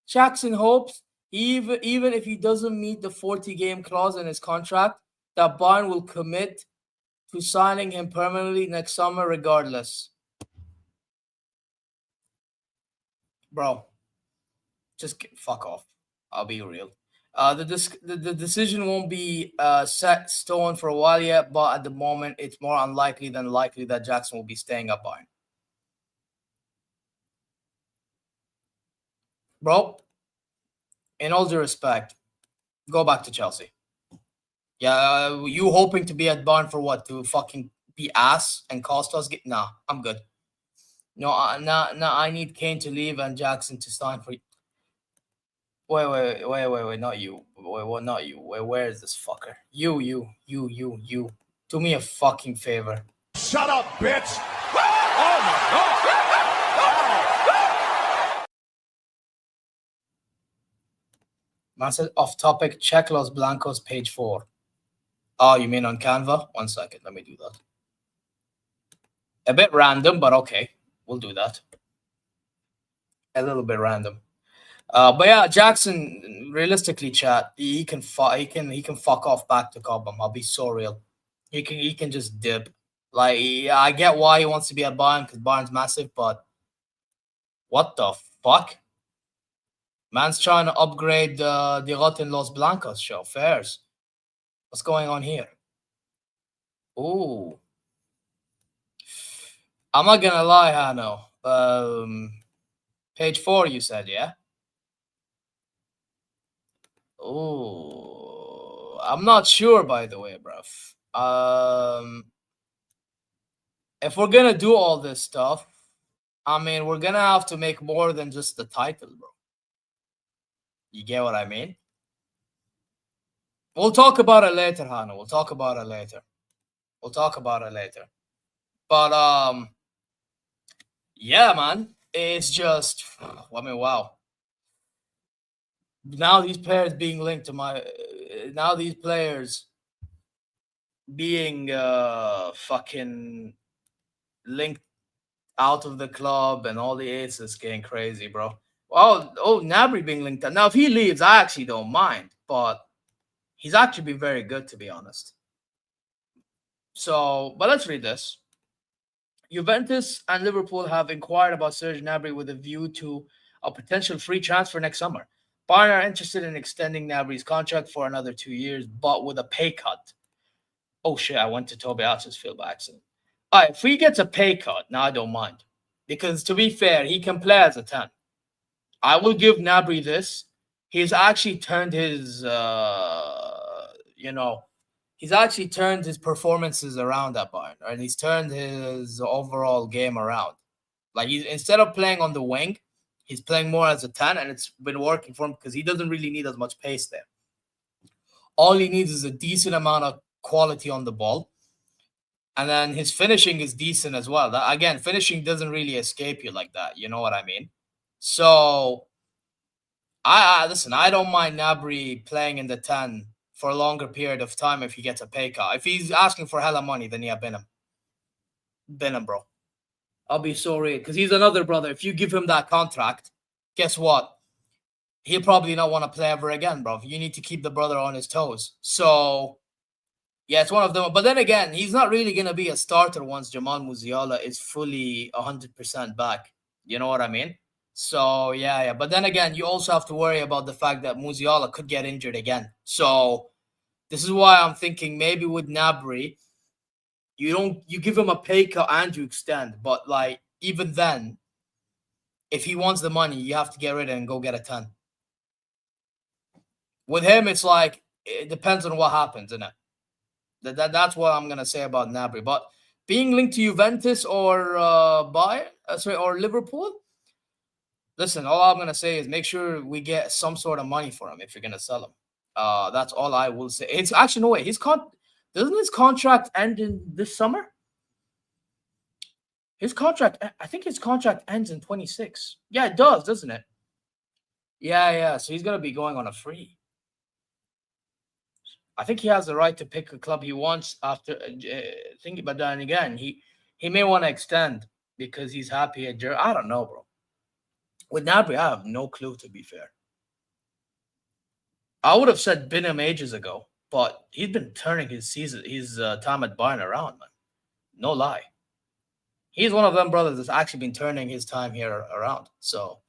Jackson hopes even if he doesn't meet the 40-game clause in his contract, that Bayern will commit to signing him permanently next summer regardless. Bro, just fuck off. I'll be real. The decision won't be set stone for a while yet, but at the moment, it's more unlikely than likely that Jackson will be staying at Bayern. Bro, in all due respect, go back to Chelsea. Yeah, you hoping to be at Bayern for what? To fucking be ass and cost us? Nah, I'm good. No, I need Kane to leave and Jackson to sign for you. Wait, not you. Wait, not you. Where is this fucker? You. Do me a fucking favor. Shut up, bitch! Oh my god! Man said off topic, check Los Blancos page 4. Oh, you mean on Canva? 1 second, let me do that. A bit random, but okay. We'll do that. A little bit random. But yeah, Jackson, realistically, chat, he can fuck off back to Cobham. I'll be so real. He can just dip. Like, I get why he wants to be at Bayern because Bayern's massive, but what the fuck? Man's trying to upgrade the Rotten Los Blancos show. Fairs. What's going on here? Ooh. I'm not gonna lie, Hano. Page 4, you said, yeah? Ooh. I'm not sure, by the way, bruv. If we're gonna do all this stuff, I mean, we're gonna have to make more than just the title, bro. You get what I mean? We'll talk about it later, Hano. We'll talk about it later. But, yeah, man. It's just, I mean, wow. Now these players being linked to now these players being fucking linked out of the club and all the aces getting crazy, bro. Oh, Gnabry being linked out. Now, if he leaves, I actually don't mind, but he's actually been very good, to be honest. So, but let's read this. Juventus and Liverpool have inquired about Serge Gnabry with a view to a potential free transfer next summer. Bayern are interested in extending Gnabry's contract for another 2 years, but with a pay cut. Oh shit, I went to Toby Als's field by accident. All right, if he gets a pay cut, now I don't mind. Because to be fair, he can play as a 10. I will give Gnabry this. He's actually turned his, he's actually turned his performances around at Bayern, and he's turned his overall game around. Like, instead of playing on the wing, he's playing more as a 10, and it's been working for him because he doesn't really need as much pace there. All he needs is a decent amount of quality on the ball, and then his finishing is decent as well. Again, finishing doesn't really escape you like that. You know what I mean? So, listen, I don't mind Gnabry playing in the 10 for a longer period of time if he gets a pay cut. If he's asking for hella money, then yeah, bin him. Bin him, bro. I'll be so real. Because he's another brother. If you give him that contract, guess what? He'll probably not want to play ever again, bro. You need to keep the brother on his toes. So, yeah, it's one of them. But then again, he's not really going to be a starter once Jamal Musiala is fully 100% back. You know what I mean? So, yeah. But then again, you also have to worry about the fact that Musiala could get injured again. So, this is why I'm thinking maybe with Gnabry, you give him a pay cut and you extend. But, like, even then, if he wants the money, you have to get rid of it and go get a 10. With him, it's like, it depends on what happens, isn't it? That's what I'm going to say about Gnabry. But being linked to Juventus or or Liverpool, listen, all I'm going to say is make sure we get some sort of money for him if you're going to sell him. That's all I will say. It's actually, no way. Doesn't his contract end in this summer? I think his contract ends in 26. Yeah, it does, doesn't it? Yeah. So he's going to be going on a free. I think he has the right to pick a club he wants after thinking. But then again, He may want to extend because he's happy at Germany. I don't know, bro. With Gnabry, I have no clue, to be fair. I would have said Binham ages ago, but he's been turning his time at Bayern around, man. No lie. He's one of them brothers that's actually been turning his time here around. So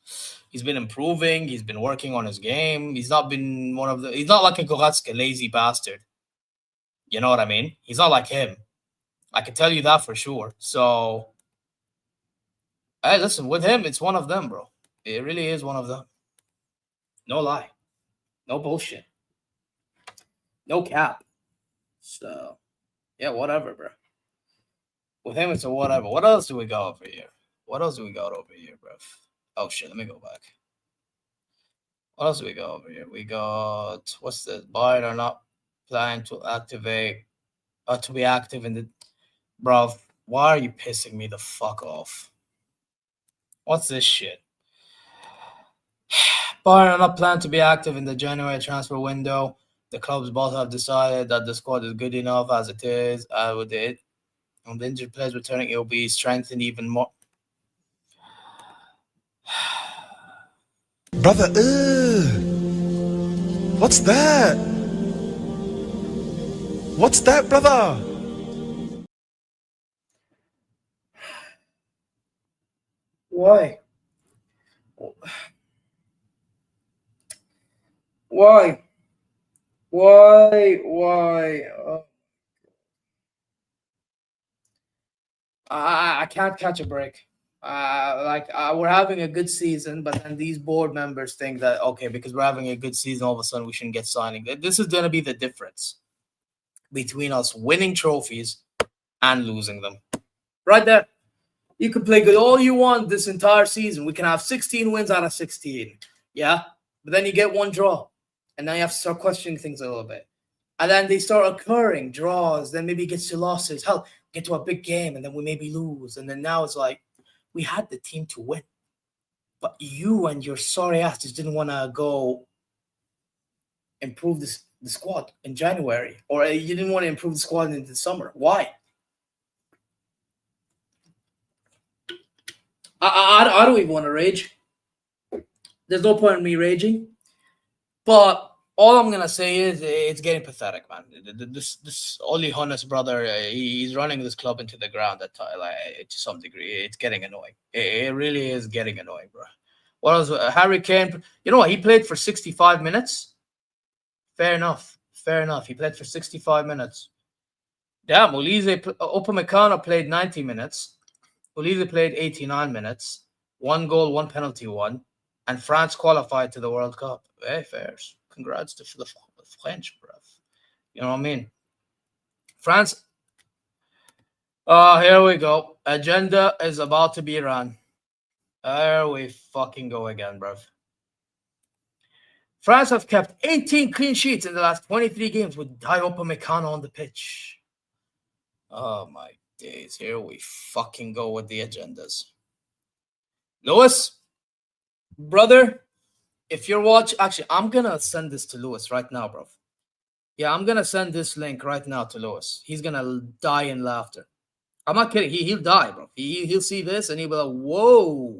he's been improving. He's been working on his game. He's not been he's not like a Goretzka, lazy bastard. You know what I mean? He's not like him. I can tell you that for sure. So, hey, listen, with him, it's one of them, bro. It really is one of them. No lie. No bullshit. No cap. So, yeah, whatever, bro. With him, it's a whatever. What else do we got over here? What else do we got over here, bro? Oh, shit, let me go back. What else do we got over here? We got, what's this? Bayern are not planning to activate, to be active in the... Bro, why are you pissing me the fuck off? What's this shit? Bayern are not planning to be active in the January transfer window. The clubs both have decided that the squad is good enough as it is. With it, and the injured players returning, it will be strengthened even more. Brother, what's that? What's that, brother? Why? Why? I can't catch a break. We're having a good season, but then these board members think that, okay, because we're having a good season, all of a sudden we shouldn't get signing. This is going to be the difference between us winning trophies and losing them. Right there. You can play good all you want this entire season. We can have 16 wins out of 16. Yeah? But then you get one draw. And now you have to start questioning things a little bit. And then they start occurring, draws, then maybe it gets to losses. Hell, get to a big game, and then we maybe lose. And then now it's like, we had the team to win. But you and your sorry ass just didn't want to go improve the squad in January. Or you didn't want to improve the squad in the summer. Why? I don't even want to rage. There's no point in me raging. But all I'm going to say is it's getting pathetic, man. This Oli Hunnes brother, he's running this club into the ground to some degree. It's getting annoying. It really is getting annoying, bro. What else? Harry Kane, you know what? He played for 65 minutes. Fair enough. He played for 65 minutes. Damn, Upamecano played 90 minutes. Olise played 89 minutes. 1 goal, 1 penalty won. And France qualified to the World Cup. Hey, fairs. Congrats to the French, bruv. You know what I mean? France. Here we go. Agenda is about to be run. There we fucking go again, bruv. France have kept 18 clean sheets in the last 23 games with Upamecano on the pitch. Oh my days. Here we fucking go with the agendas. Lewis, brother, if you're watching, actually, I'm going to send this to Lewis right now, bro. Yeah, I'm going to send this link right now to Lewis. He's going to die in laughter. I'm not kidding. He'll die, bro. He'll see this and he'll be like, whoa,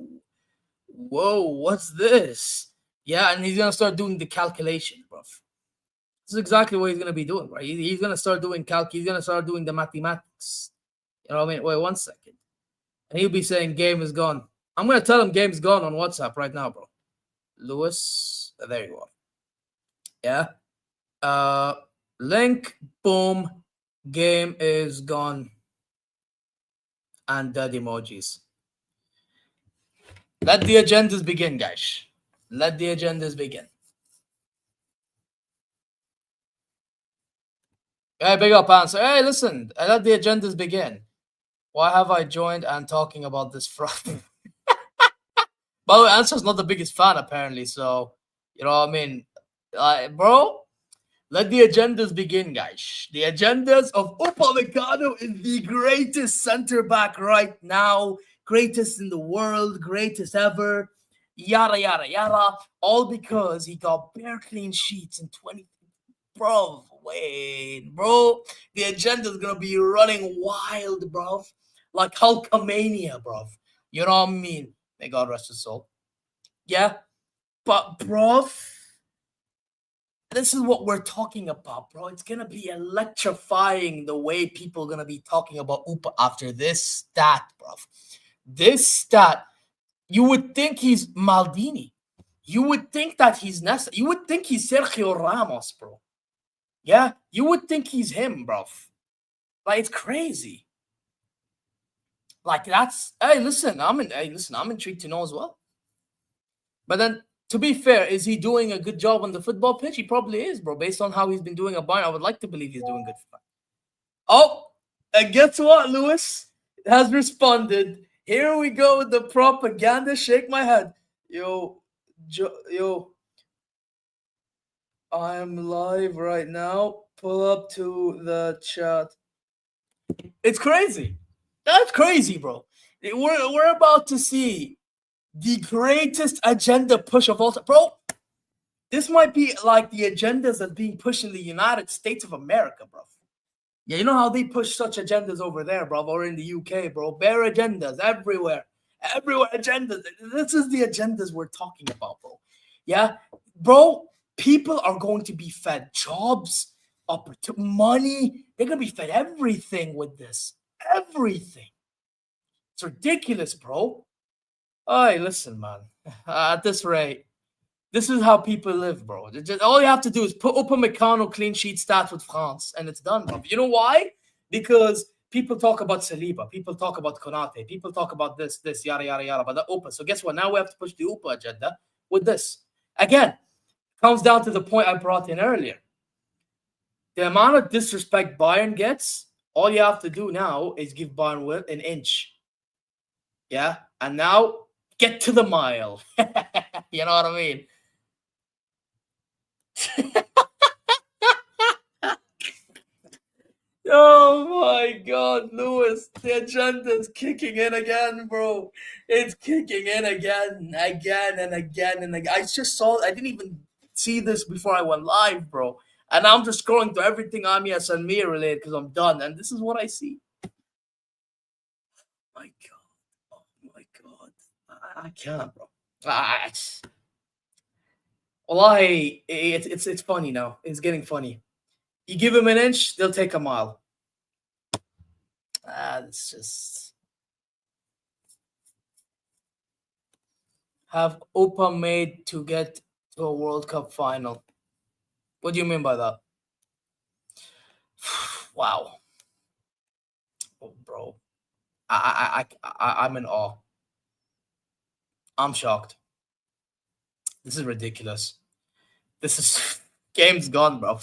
what's this? Yeah, and he's going to start doing the calculation, bro. This is exactly what he's going to be doing, right? He's going to start doing he's going to start doing the mathematics. You know what I mean? Wait 1 second. And he'll be saying game is gone. I'm going to tell him game's gone on WhatsApp right now, bro. Lewis, there you are. Yeah. Link, boom, game is gone. And dead emojis. Let the agendas begin, guys. Let the agendas begin. Hey, big up answer. Hey, listen, let the agendas begin. Why have I joined and talking about this fraud? By the way, Answer's not the biggest fan, apparently. So, you know what I mean? Bro, let the agendas begin, guys. The agendas of Upamecano is the greatest center back right now. Greatest in the world. Greatest ever. Yada, yada, yada. All because he got bare clean sheets in 20. Bro, wait, bro. The agenda is going to be running wild, bro. like Hulkamania, bruv. You know what I mean? May God rest his soul. Yeah, but bruv, this is what we're talking about, bro. It's gonna be electrifying the way people are gonna be talking about Upa after this stat, bruv. This stat, you would think he's Maldini. You would think that he's Nesta. You would think he's Sergio Ramos, bro. Yeah, you would think he's him, bruv. Like, it's crazy. Like, that's listen, I'm intrigued to know as well. But then, to be fair, is he doing a good job on the football pitch? He probably is, bro. Based on how he's been doing at Bayern, I would like to believe he's doing good. Oh, and guess what, Lewis has responded. Here we go with the propaganda. Shake my head, yo. I am live right now. Pull up to the chat. It's crazy. That's crazy, bro. We're about to see the greatest agenda push of all time. Bro, this might be like the agendas that's being pushed in the United States of America, bro. Yeah, you know how they push such agendas over there, bro, or in the UK, bro. Bare agendas everywhere. Everywhere agendas. This is the agendas we're talking about, bro. Yeah, bro, people are going to be fed jobs, money. They're going to be fed everything with this. Everything. It's ridiculous, bro. Hey, listen, man. At this rate, this is how people live, bro. All you have to do is put Upamecano clean sheet stats with France, and it's done, bro. You know why? Because people talk about Saliba, people talk about Konate, people talk about this, yada, yada, yada, but the Upa. So guess what? Now we have to push the Upa agenda with this. Again, comes down to the point I brought in earlier. The amount of disrespect Bayern gets, all you have to do now is give Bayern an inch. Yeah? And now, get to the mile. You know what I mean? Oh my God, Lewis, the agenda's kicking in again, bro. It's kicking in again and again. I just saw, I didn't even see this before I went live, bro. And I'm just scrolling through everything Amias and Mir related because I'm done. And this is what I see. My God. Oh my God. I can't, bro. Wallahi, it's funny now. It's getting funny. You give them an inch, they'll take a mile. It's just have Opa made to get to a World Cup final. What do you mean by that? Wow, oh, bro, I'm in awe. I'm shocked. This is ridiculous. This is game's gone, bro.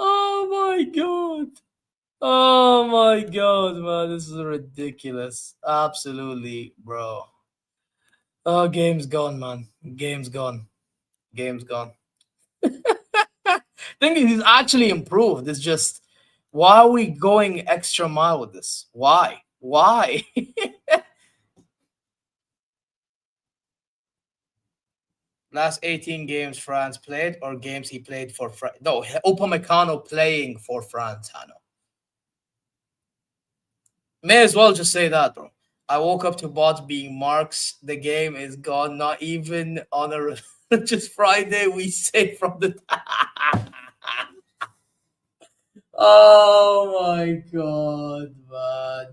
Oh my God. Oh my God, man. This is ridiculous. Absolutely, bro. Oh, game's gone, man. Game's gone. Game's gone. Thing is, he's actually improved. It's just, why are we going extra mile with this? Why? Why? Last 18 games France played, or games he played for France? No, Upamecano playing for France, Hano. May as well just say that, bro. I woke up to bots being marks. The game is gone. Not even on a religious Friday, we say from the... Oh my God, man.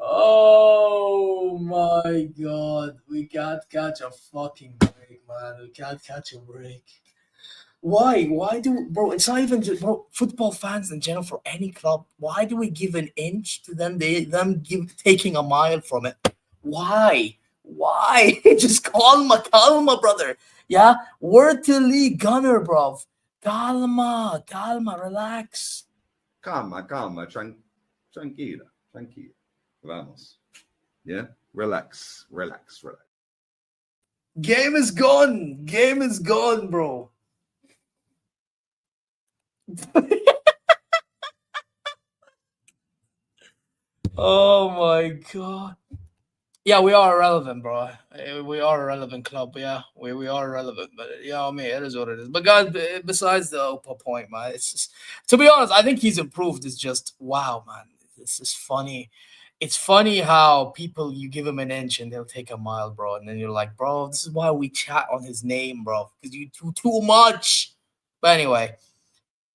Oh my God. We can't catch a fucking break, man. We can't catch a break. Why? Why do, bro? It's not even just, bro. Football fans in general, for any club, why do we give an inch to them? Taking a mile from it. Why? Why? Just calma, brother. Yeah, word to league gunner, bro. Calma, relax. Calma, tranquila. Vamos. Yeah, relax. Game is gone, bro. Oh my God. Yeah, we are irrelevant, bro. We are a relevant club. Yeah, we are relevant. But yeah, I mean, it is what it is. But guys, besides the Opa point, man, it's just, to be honest, I think he's improved. It's just wow, man. This is funny. It's funny how people, you give him an inch and they'll take a mile, bro. And then you're like, bro, this is why we chat on his name, bro, because you do too much. But anyway,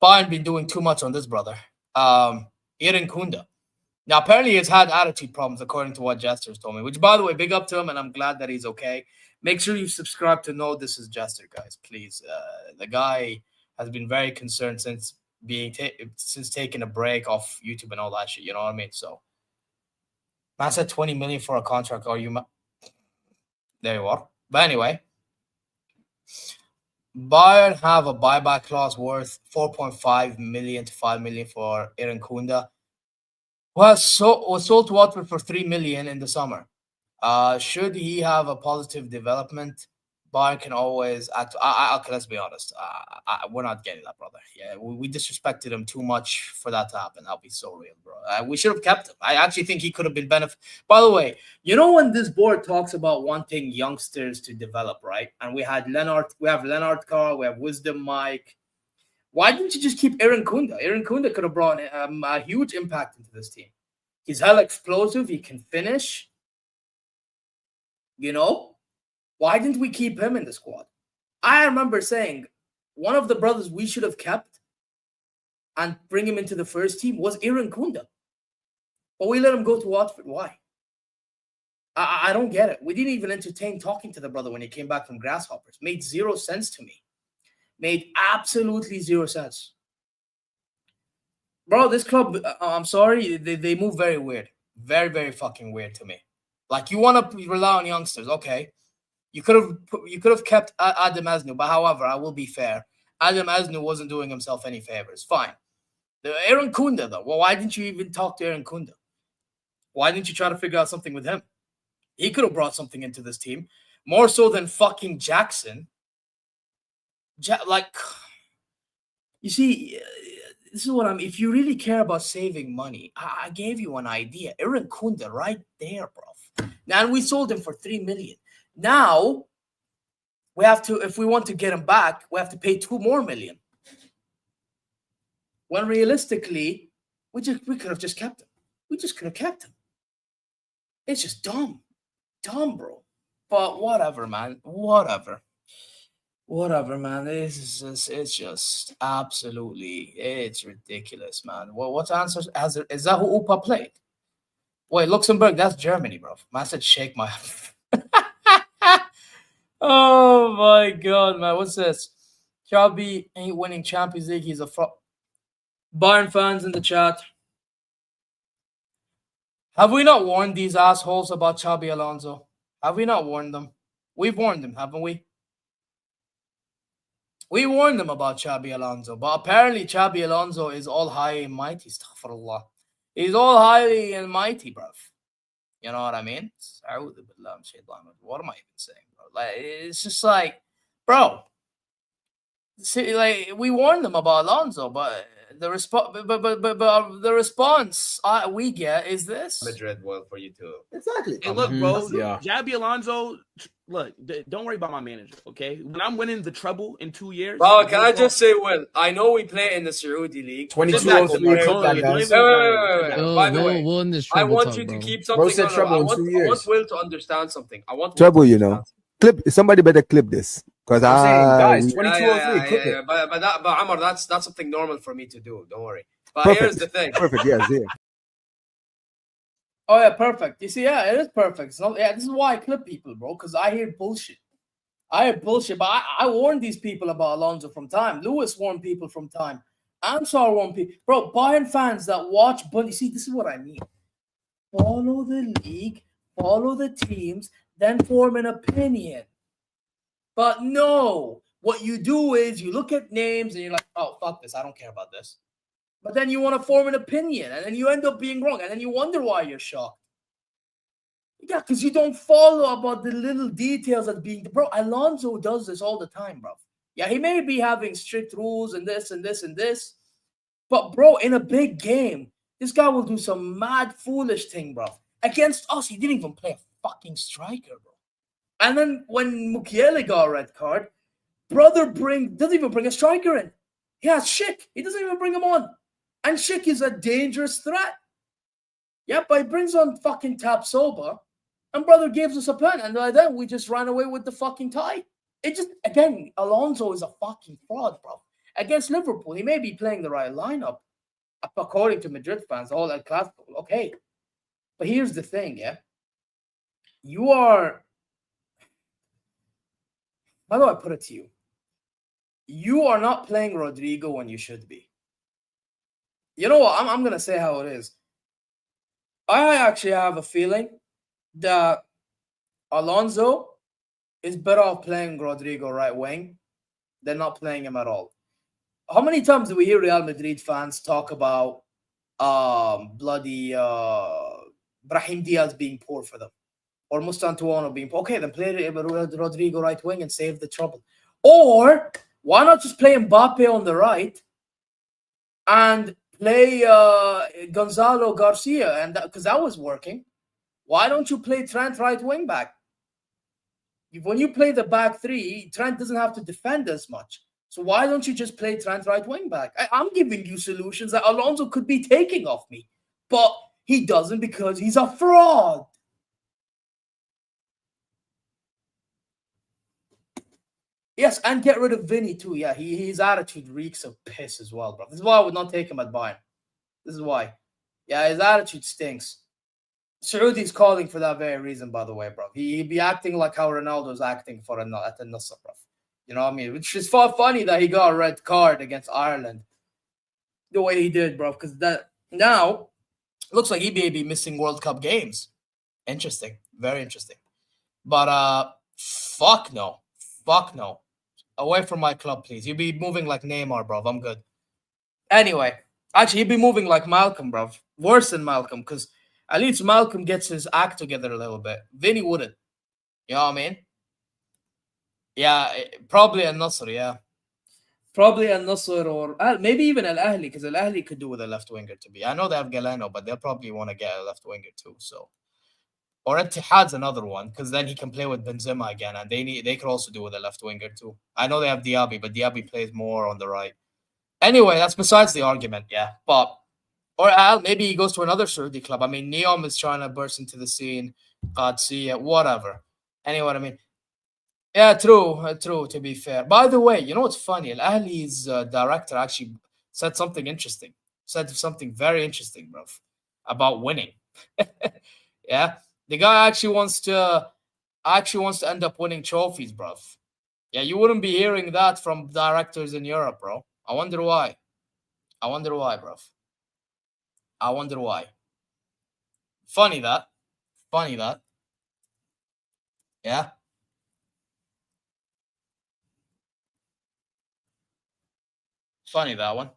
Bayern been doing too much on this brother. Eren Kunda. Now, apparently, he's had attitude problems, according to what Jester's told me, which, by the way, big up to him, and I'm glad that he's okay. Make sure you subscribe to know this is Jester, guys, please. The guy has been very concerned since since taking a break off YouTube and all that shit, you know what I mean? So, man said 20 million for a contract. Are you... There you are. But anyway, Bayern have a buyback clause worth 4.5 million to 5 million for Eren Kunda. Was sold to Watford for 3 million in the summer. Should he have a positive development, Bayern can always act. Okay, let's be honest. We're not getting that, brother. Yeah, we disrespected him too much for that to happen. I'll be so real, bro. We should have kept him. I actually think he could have been benefit. By the way, you know when this board talks about wanting youngsters to develop, right? And we have Leonard Carr, we have Wisdom Mike. Why didn't you just keep Eren Kunda? Eren Kunda could have brought a huge impact into this team. He's hella explosive. He can finish. You know? Why didn't we keep him in the squad? I remember saying one of the brothers we should have kept and bring him into the first team was Eren Kunda. But we let him go to Watford. Why? I don't get it. We didn't even entertain talking to the brother when he came back from Grasshoppers. Made zero sense to me. Made absolutely zero sense. Bro, this club, I'm sorry, they move very weird. Very, very fucking weird to me. Like, you want to rely on youngsters, okay. You could have kept Adam Asnu, but however, I will be fair. Adam Asnu wasn't doing himself any favors. Fine. Eren Kunda, though. Well, why didn't you even talk to Eren Kunda? Why didn't you try to figure out something with him? He could have brought something into this team. More so than fucking Jackson. Like, you see, this is what I'm... If you really care about saving money, I gave you an idea. Eren Kunda right there, bro. Now, we sold him for 3 million. Now, we have to... If we want to get him back, we have to pay 2 more million. When realistically, we could have just kept him. We just could have kept him. It's just dumb. Dumb, bro. But whatever, man. Whatever, man. It's just absolutely, it's ridiculous, man. Well, what answer is that who Upa played? Wait, Luxembourg, that's Germany, bro. Man said shake my... Oh, my God, man. What's this? Chabi ain't winning Champions League. He's a fraud. Bayern fans in the chat. Have we not warned these assholes about Xabi Alonso? Have we not warned them? We've warned them, haven't we? We warned them about Xabi Alonso, but apparently Xabi Alonso is all high and mighty. Astaghfirullah. He's all highly and mighty, bruv. You know what I mean? What am I even saying, bro? Like, it's just like, bro. See, like, we warned them about Alonso, but the response we get is this. Madrid well for you too. Exactly. Hey, look, bro. Yeah. Xabi Alonso, look, don't worry about my manager, okay? When I'm winning the treble in 2 years. Bro, can I just say, Will, I know we play in the Saudi League. 2203, clip that, guys. Wait. By the way, we'll this I want talk, you to bro. keep Bro something. said trouble in 2 years. I want Will to understand something. I want Trouble, you know. Clip. Somebody better clip this. Because I'm saying, guys, Yeah, 2203, clip it. But Amar, that's something normal for me to do. Don't worry. But Perfect. here's the thing. Perfect. Yes, yeah. Oh yeah, perfect. You see, yeah, it is perfect. It's not, yeah, this is why I clip people, bro, because I hear bullshit. But I warned these people about Alonso from time. Lewis warned people from time. Ansar warned people. Bro, Bayern fans that watch, but you see, this is what I mean. Follow the league, follow the teams, then form an opinion. But no, what you do is you look at names and you're like, oh, fuck this, I don't care about this. But then you want to form an opinion, and then you end up being wrong, and then you wonder why you're shocked. Yeah, because you don't follow about the little details that being... Bro, Alonso does this all the time, bro. Yeah, he may be having strict rules and this and this and this, but, bro, in a big game, this guy will do some mad, foolish thing, bro. Against us, he didn't even play a fucking striker, bro. And then when Mukiele got a red card, brother doesn't even bring a striker in. He has Schick. He doesn't even bring him on. And Schick is a dangerous threat. Yeah, but he brings on fucking Tapsoba, and brother gives us a pen, and by then we just ran away with the fucking tie. It just, again, Alonso is a fucking fraud, bro. Against Liverpool, he may be playing the right lineup, according to Madrid fans, all that class. Okay. But here's the thing, yeah? You are, how do I put it to you? You are not playing Rodrigo when you should be. You know what? I'm going to say how it is. I actually have a feeling that Alonso is better off playing Rodrigo right wing than not playing him at all. How many times do we hear Real Madrid fans talk about bloody Brahim Diaz being poor for them, or Mustantuono being poor? Okay, then play Rodrigo right wing and save the trouble. Or why not just play Mbappe on the right and play Gonzalo Garcia, and because that was working. Why don't you play Trent right wing back? When you play the back three, Trent doesn't have to defend as much. So why don't you just play Trent right wing back? I'm giving you solutions that Alonso could be taking off me, but he doesn't because he's a fraud. Yes, and get rid of Vinny too. Yeah, his attitude reeks of piss as well, bro. This is why I would not take him at Bayern. This is why. Yeah, his attitude stinks. Saudi's calling for that very reason, by the way, bro. He'd be acting like how Ronaldo's acting for at the Nasser, bro. You know what I mean? Which is funny that he got a red card against Ireland the way he did, bro. Because that now looks like he may be missing World Cup games. Interesting. Very interesting. But fuck no. Fuck no. Away from my club, please. You'd be moving like Neymar, bro. I'm good. Anyway, actually, he'd be moving like Malcolm, bro. Worse than Malcolm, because at least Malcolm gets his act together a little bit. Vinny wouldn't. You know what I mean? Yeah, probably Al Nasser, yeah. Probably Al Nasser or maybe even Al Ahli, because Al Ahli could do with a left winger to be. I know they have Galeno, but they'll probably want to get a left winger too. So, or Ittihad's another one, because then he can play with Benzema again, and they could also do with a left winger too. I know they have Diaby, but Diaby plays more on the right. Anyway, that's besides the argument, yeah. But or Al, maybe he goes to another Saudi club. I mean, Neom is trying to burst into the scene. Qadsiya, whatever. Anyway, I mean. Yeah, true, to be fair. By the way, you know what's funny? Al Ahli's director actually said something interesting. Said something very interesting, bro, about winning. Yeah, the guy actually wants to end up winning trophies, bro. Yeah, you wouldn't be hearing that from directors in Europe, bro. I wonder why, bro. I wonder why. Funny that. Yeah. Funny that one.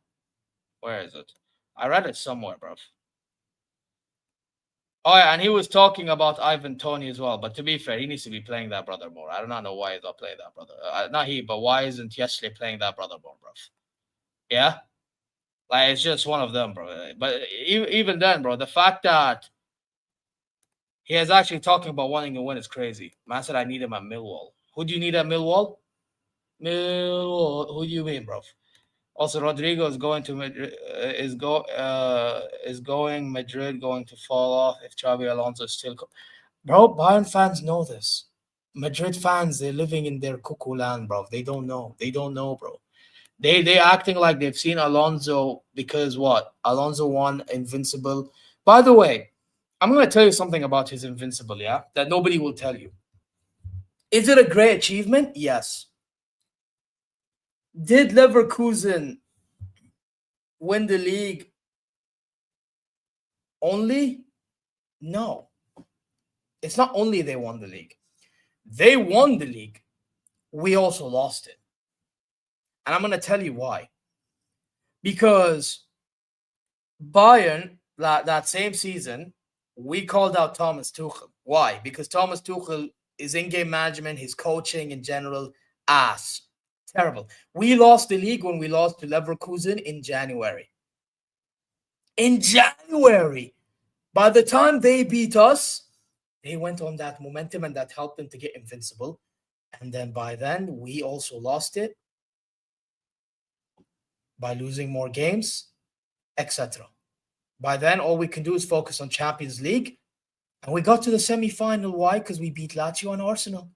Where is it? I read it somewhere, bro. Oh, yeah, and he was talking about Ivan Toney as well. But to be fair, he needs to be playing that brother more. I do not know why he's not playing that brother. Not he, but why isn't Yesley playing that brother more, bro? Yeah? Like, it's just one of them, bro. But even then, bro, the fact that he is actually talking about wanting to win is crazy. Man said I need him at Millwall. Who do you need at Millwall? Millwall. Who do you mean, bro? Also, Rodrigo is going to Madrid. Madrid going to fall off if Xabi Alonso is still. Bro, Bayern fans know this. Madrid fans, they're living in their cuckoo land, bro. They don't know. Bro. They're acting like they've seen Alonso because what? Alonso won Invincible. By the way, I'm going to tell you something about his Invincible, yeah? That nobody will tell you. Is it a great achievement? Yes. Did Leverkusen win the league only? No. It's not only they won the league. They won the league. We also lost it. And I'm going to tell you why. Because Bayern, that same season, we called out Thomas Tuchel. Why? Because Thomas Tuchel, his in-game management, his coaching in general, ass. Terrible. We lost the league when we lost to Leverkusen in January. By the time they beat us, They went on that momentum, and that helped them to get invincible. And then by then, we also lost it by losing more games, etc. By then, all we can do is focus on Champions League. And we got to the semi-final. Why? Because we beat Lazio and Arsenal.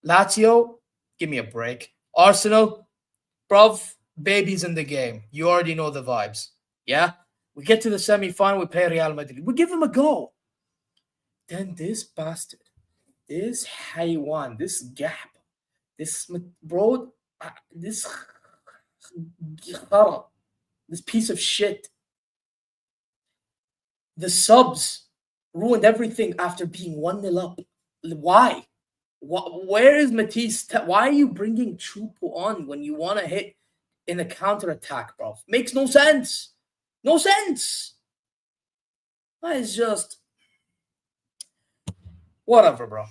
Lazio, give me a break. Arsenal, bruv, babies in the game. You already know the vibes. Yeah? We get to the semi-final, we play Real Madrid. We give them a go. Then this bastard, this Haywan, this gap, this bro, this piece of shit. The subs ruined everything after being 1-0 up. Why? Where is Matisse? Why are you bringing Chupo on when you want to hit in a counter-attack, bro? Makes no sense. No sense. That is just... Whatever, bro.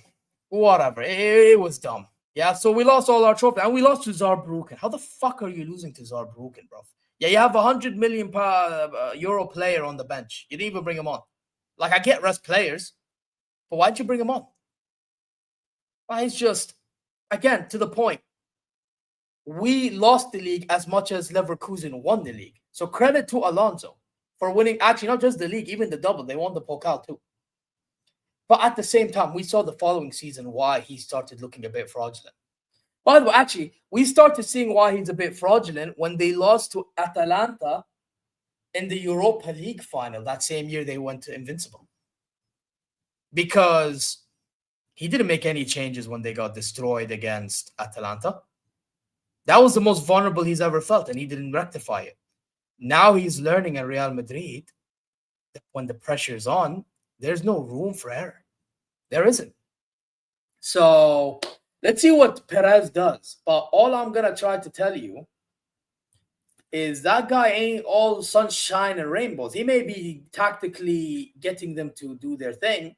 Whatever. It was dumb. Yeah, so we lost all our trophies. And we lost to Saarbrücken. How the fuck are you losing to Saarbrücken, bro? Yeah, you have a 100 million euro player on the bench. You didn't even bring him on. Like, I get rest players, but why'd you bring him on? Well, it's just, again, to the point. We lost the league as much as Leverkusen won the league. So credit to Alonso for winning, actually, not just the league, even the double. They won the Pokal too. But at the same time, we saw the following season why he started looking a bit fraudulent. By the way, actually, we started seeing why he's a bit fraudulent when they lost to Atalanta in the Europa League final. That same year, they went to Invincible. Because he didn't make any changes when they got destroyed against Atalanta. That was the most vulnerable he's ever felt, and he didn't rectify it. Now he's learning at Real Madrid that when the pressure is on, there's no room for error. There isn't. So let's see what Perez does. But all I'm going to try to tell you is that guy ain't all sunshine and rainbows. He may be tactically getting them to do their thing,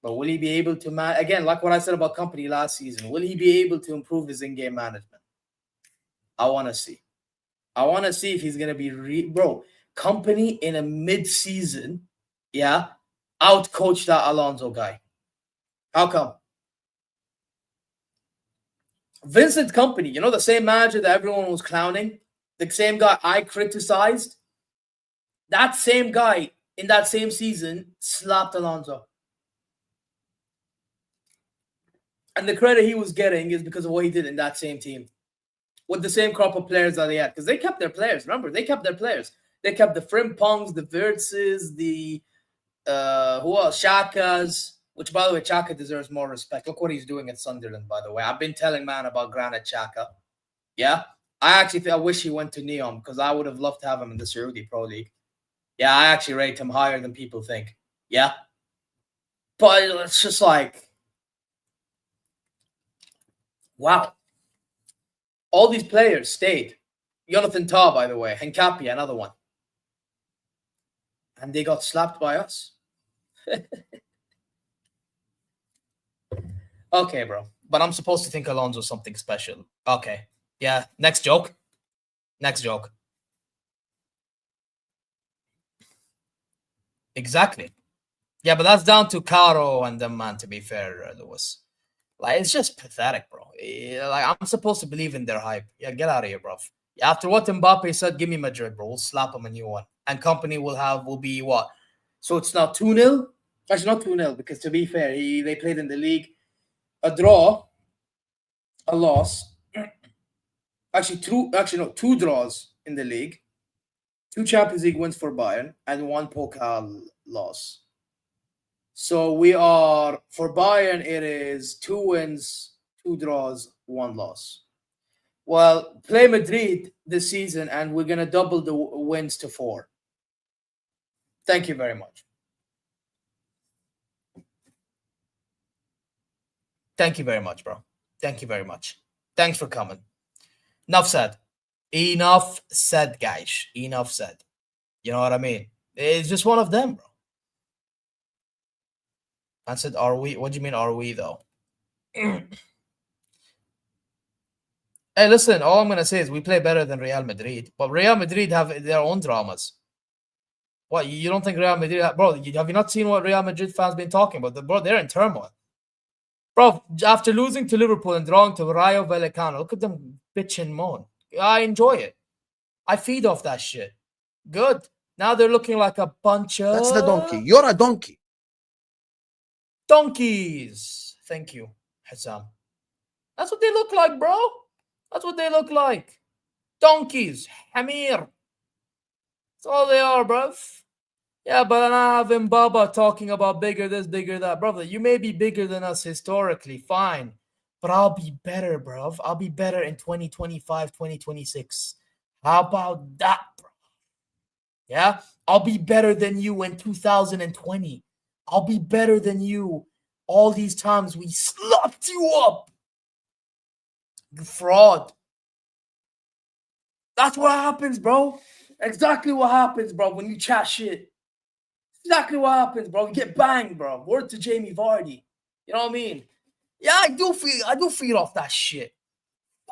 but will he be able to, again, like what I said about Company last season, will he be able to improve his in-game management? I want to see. I want to see if he's going to be, bro, Company in a mid-season, yeah, out-coach that Alonso guy. How come? Vincent Company, you know, the same manager that everyone was clowning, the same guy I criticized, that same guy in that same season slapped Alonso. And the credit he was getting is because of what he did in that same team with the same crop of players that they had. Because they kept their players. Remember, they kept their players. They kept the Frimpongs, the Wirtzes, the who else? Xhakas, which, by the way, Xhaka deserves more respect. Look what he's doing at Sunderland, by the way. I've been telling man about Granit Xhaka. Yeah? I wish he went to Neom because I would have loved to have him in the Saudi Pro League. Yeah, I actually rate him higher than people think. Yeah? But it's just like, wow. All these players stayed. Jonathan Tah, by the way. Henkapi, another one. And they got slapped by us. Okay, bro. But I'm supposed to think Alonso's something special. Okay. Yeah. Next joke. Next joke. Exactly. Yeah, but that's down to Caro and them, man, to be fair, Lewis. Like, it's just pathetic, bro. Like, I'm supposed to believe in their hype. Yeah, get out of here, bro. Yeah, after what Mbappe said, give me Madrid, bro. We'll slap them a new one. And Company will be what? So it's not 2-0? Actually, not 2-0, because to be fair, they played in the league. A draw, a loss. Actually, two draws in the league. 2 Champions League wins for Bayern and 1 Pokal loss. So we are, for Bayern, it is 2 wins, 2 draws, 1 loss. Well, play Madrid this season and we're going to double the wins to 4. Thank you very much. Thank you very much, bro. Thank you very much. Thanks for coming. Enough said. Enough said, guys. Enough said. You know what I mean? It's just one of them, bro. I said, are we? What do you mean, are we, though? Hey, listen, all I'm going to say is we play better than Real Madrid. But Real Madrid have their own dramas. What, you don't think Real Madrid, bro? Have you not seen what Real Madrid fans been talking about? Bro, they're in turmoil. Bro, after losing to Liverpool and drawing to Rayo Vallecano, look at them bitch and moan. I enjoy it. I feed off that shit. Good. Now they're looking like a bunch of... That's the donkey. You're a donkey. donkeys. Thank you, Hassam. That's what they look like, bro. That's what they look like. Donkeys. Hamir. That's all they are, bruv. Yeah, but I'm having Baba talking about bigger this, bigger that. Brother, you may be bigger than us historically, fine. But I'll be better, bruv. I'll be better in 2025, 2026. How about that, bro? Yeah? I'll be better than you in 2020. I'll be better than you all these times we slapped you up. You fraud. That's what happens, bro. Exactly what happens, bro, when you chat shit. Exactly what happens, bro. You get banged, bro. Word to Jamie Vardy. You know what I mean? Yeah, I do feed off that shit.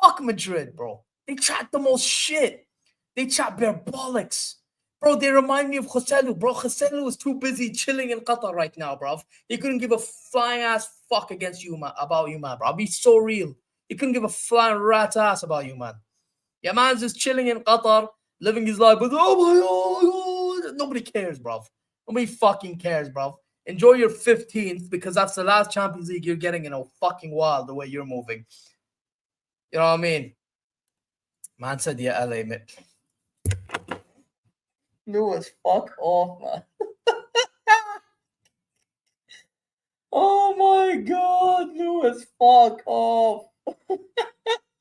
Fuck Madrid, bro. They chat the most shit. They chat bare bollocks. Bro, they remind me of Joselu, bro. Joselu is too busy chilling in Qatar right now, bro. He couldn't give a flying ass fuck against you, man, about you, man, bro. I'll be so real. He couldn't give a flying rat's ass about you, man. Yeah, man's just chilling in Qatar, living his life, but oh my God, nobody cares, bro. Nobody fucking cares, bro. Enjoy your 15th because that's the last Champions League you're getting in a fucking while, the way you're moving. You know what I mean? Man said, yeah, LA, man. Lewis, fuck off, man. Oh my God, Lewis, fuck off.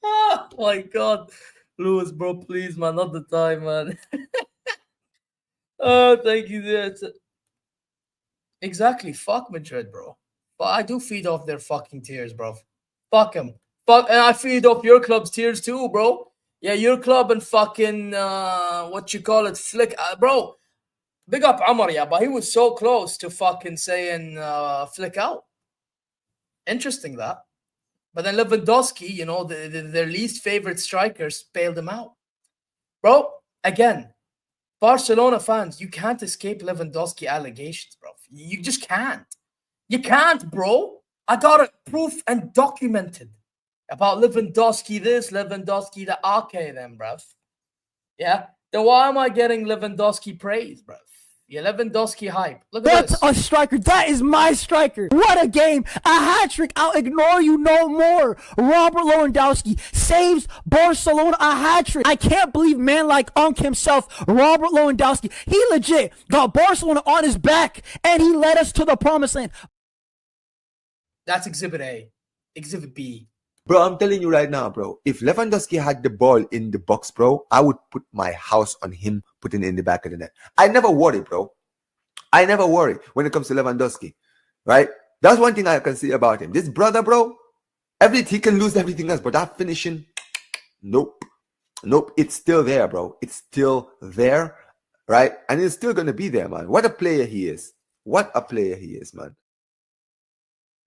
Oh my God. Lewis, bro, please, man, not the time, man. Oh, thank you. That's exactly. Fuck Madrid, bro. But I do feed off their fucking tears, bro. Fuck them. Fuck, and I feed off your club's tears too, bro. Yeah, your club and fucking what you call it, flick, bro. Big up Amar, yeah, but he was so close to fucking saying flick out. Interesting that. But then Lewandowski, you know, their least favorite strikers bailed him out, bro. Again. Barcelona fans, you can't escape Lewandowski allegations, bro. You just can't. You can't, bro. I got it proof and documented about Lewandowski this, Lewandowski that. Okay, then, bro. Yeah. Then why am I getting Lewandowski praise, bro? Yeah, Lewandowski hype. Look at That's this. a striker. That is my striker. What a game. A hat trick. I'll ignore you no more. Robert Lewandowski saves Barcelona a hat trick. I can't believe man like Unk himself, Robert Lewandowski. He legit got Barcelona on his back and he led us to the promised land. That's Exhibit A. Exhibit B. Bro, I'm telling you right now, bro. If Lewandowski had the ball in the box, bro, I would put my house on him putting it in the back of the net. I never worry, bro. I never worry when it comes to Lewandowski, right? That's one thing I can say about him. This brother, bro, he can lose everything else, but that finishing, nope. Nope, it's still there, bro. It's still there, right? And it's still going to be there, man. What a player he is. What a player he is, man.